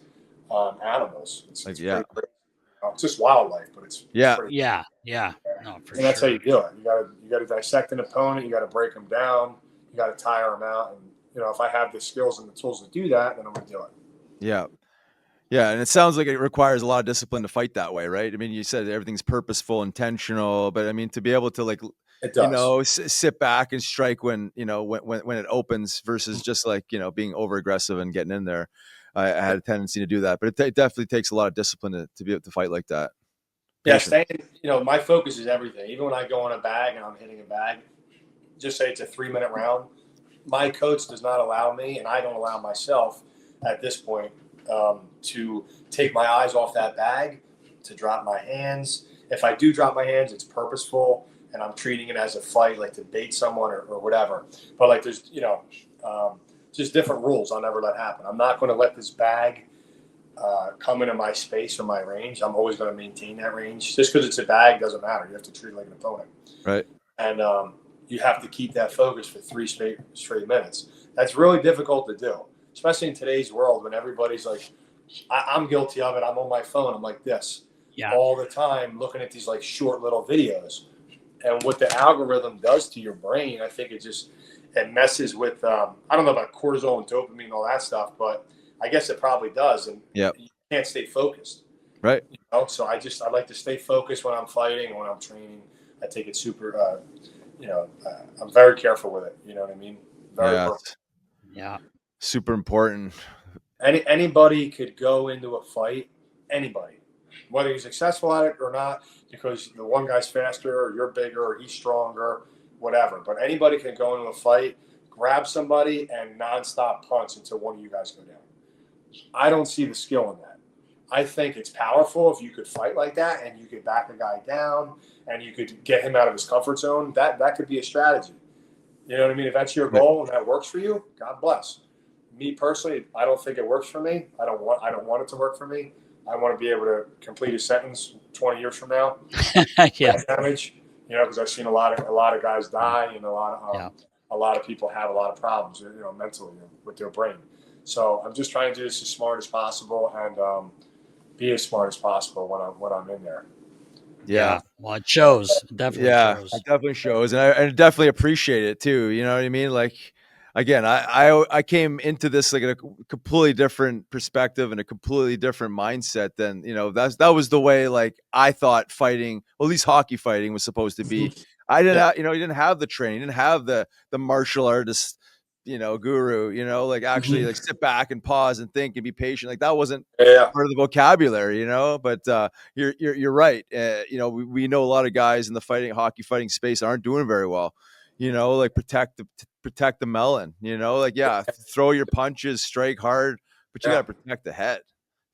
animals. It's pretty crazy. It's just wildlife, but it's pretty yeah. No, for and that's how you do it. You got to dissect an opponent. You got to break them down. You got to tire them out. And you know, if I have the skills and the tools to do that, then I'm going to do it. Yeah. Yeah. And it sounds like it requires a lot of discipline to fight that way, right? I mean, you said everything's purposeful, intentional, but I mean, to be able to like, it does. You know, sit back and strike when, you know, when it opens versus just like, you know, being over aggressive and getting in there. I had a tendency to do that, but it definitely takes a lot of discipline to be able to fight like that. Yeah, Patient. my focus is everything. Even when I go on a bag and I'm hitting a bag, just say it's a 3-minute round. My coach does not allow me, and I don't allow myself at this point to take my eyes off that bag, to drop my hands. If I do drop my hands, it's purposeful, and I'm treating it as a fight, like to bait someone or whatever. But like there's, just different rules. I'll never let happen. I'm not going to let this bag come into my space or my range. I'm always going to maintain that range. Just because it's a bag doesn't matter. You have to treat it like an opponent. Right. And you have to keep that focus for 3 straight minutes. That's really difficult to do, especially in today's world when everybody's like, I'm guilty of it. I'm on my phone. I'm like this all the time, looking at these like short little videos. And what the algorithm does to your brain, I think it messes with, I don't know about cortisol and dopamine and all that stuff, but I guess it probably does. And you can't stay focused. Right. So I like to stay focused when I'm fighting, when I'm training. I take it super, I'm very careful with it. You know what I mean? Very important. Yeah. Super important. Anybody could go into a fight, anybody, whether he's successful at it or not, because the one guy's faster or you're bigger or he's stronger, whatever. But anybody can go into a fight, grab somebody, and nonstop punch until one of you guys go down. I don't see the skill in that. I think it's powerful if you could fight like that and you could back a guy down and you could get him out of his comfort zone. That could be a strategy. You know what I mean? If that's your goal and that works for you, God bless. Me personally, I don't think it works for me. I don't want it to work for me. I want to be able to complete a sentence 20 years from now. Damage, because I've seen a lot of guys die and a lot of people have a lot of problems, mentally with their brain. So I'm just trying to do this as smart as possible and be as smart as possible when I'm in there. Yeah. Well, it shows. It definitely shows. It definitely shows. And I definitely appreciate it too. You know what I mean? Like, again, I came into this like in a completely different perspective and a completely different mindset than, that was the way like I thought fighting, well, at least hockey fighting was supposed to be. I didn't have, you didn't have the training, didn't have the martial artist, guru, like actually like sit back and pause and think and be patient. Like that wasn't part of the vocabulary, but you're right. We know a lot of guys in the hockey fighting space aren't doing very well, like protect the melon, throw your punches, strike hard, but you got to protect the head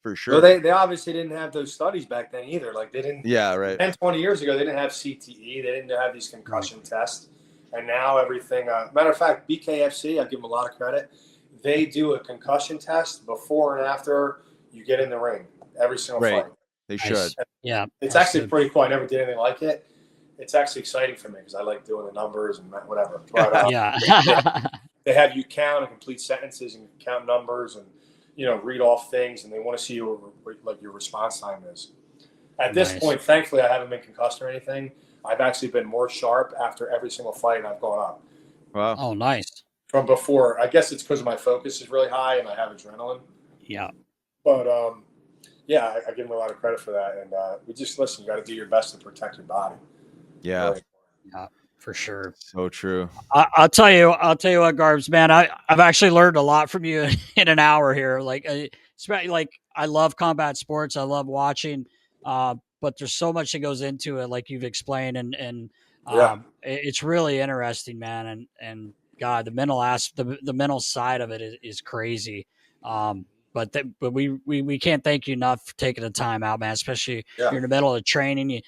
for sure. Well, they obviously didn't have those studies back then either. Like they didn't, 10, 20 years ago, they didn't have CTE. They didn't have these concussion tests. And now everything, matter of fact, BKFC, I give them a lot of credit. They do a concussion test before and after you get in the ring, every single fight. They should. Yeah. It's actually pretty cool. I never did anything like it. It's actually exciting for me because I like doing the numbers and whatever. But, they have you count and complete sentences and count numbers and, read off things. And they want to see what your response time is. At this point, thankfully, I haven't been concussed or anything. I've actually been more sharp after every single fight, and I've gone up. Wow. Oh, nice. From before. I guess it's because my focus is really high and I have adrenaline. Yeah. But, I give them a lot of credit for that. And we just, listen, you got to do your best to protect your body. Yeah. Really. Yeah, for sure. So true. I'll tell you what, Garbs, man, I've actually learned a lot from you in an hour here. Like I love combat sports. I love watching, but there's so much that goes into it, like you've explained, and it's really interesting, man. And God, the mental side of it is crazy. But we can't thank you enough for taking the time out, man. Especially you're in the middle of training.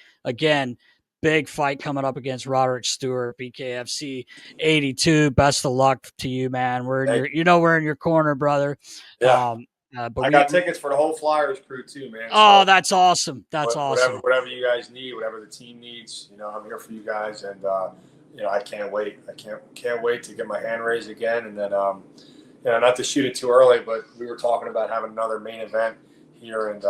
Big fight coming up against Roderick Stewart, BKFC 82. Best of luck to you, man. We're in your corner, brother. Yeah. But I got tickets for the whole Flyers crew too, man. Oh, so that's awesome. That's awesome. Whatever you guys need, whatever the team needs, I'm here for you guys, and I can't wait. I can't wait to get my hand raised again, and then not to shoot it too early, but we were talking about having another main event here, and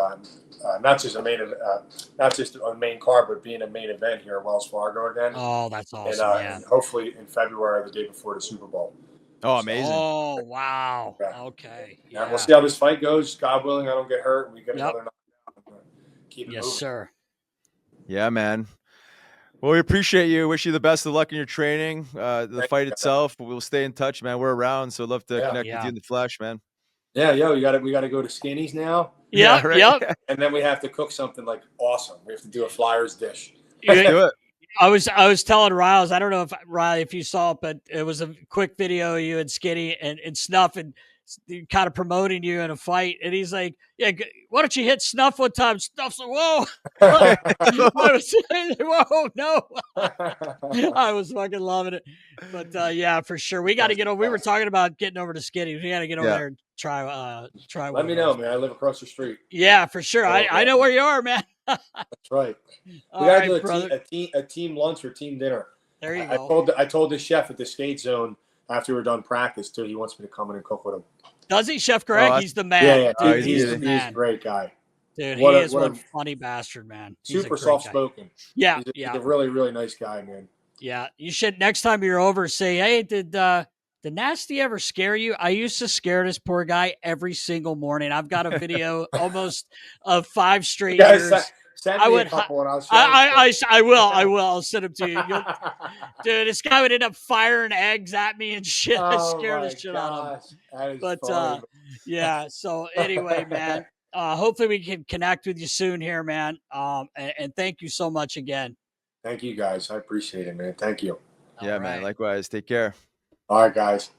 not just a main card, but being a main event here at Wells Fargo again. Oh, that's awesome. And hopefully in February, the day before the Super Bowl. Oh, amazing. Oh, wow. Okay. Yeah. We'll see how this fight goes. God willing, I don't get hurt, and we get another knockdown. Keep it moving. Yes, sir. Yeah, man. Well, we appreciate you. Wish you the best of luck in your training. The fight itself, we'll stay in touch, man. We're around, so I'd love to connect with you in the flesh, man. Yeah, we got to go to Skinny's now, Yeah, right? yep. and then we have to cook something like awesome. We have to do a Flyers dish. Let's do it. I was telling Riles, I don't know if Riley, if you saw it, but it was a quick video of you and Skinny and Snuff and kind of promoting you in a fight. And he's like, yeah, why don't you hit Snuff one time? Snuff's like, whoa. I was like, whoa, no. I was fucking loving it. But yeah, for sure. We got to get over. We were talking about getting over to Skinny. We got to get over there and try. Let me know, man. I live across the street. Yeah, for sure. I know where you are, man. That's right. We got to do a team lunch or team dinner. There you go. I told the chef at the skate zone after we're done practice too. He wants me to come in and cook with him. Does he, Chef Greg? He's the man. Yeah. Dude, he's a great guy. Dude, he is one funny bastard, man. Super soft spoken. Yeah, he's a really, really nice guy, man. Yeah, you should next time you're over say, hey, did Nasty ever scare you? I used to scare this poor guy every single morning. I've got a video almost of 5 straight years. Send me a couple and I'll show I will. I'll send them to you. Dude, this guy would end up firing eggs at me and shit. I scared the shit out of him. That is funny. Yeah. So anyway, man, hopefully we can connect with you soon here, man. And thank you so much again. Thank you, guys. I appreciate it, man. Thank you. Yeah, man. Likewise. Take care. All right, guys.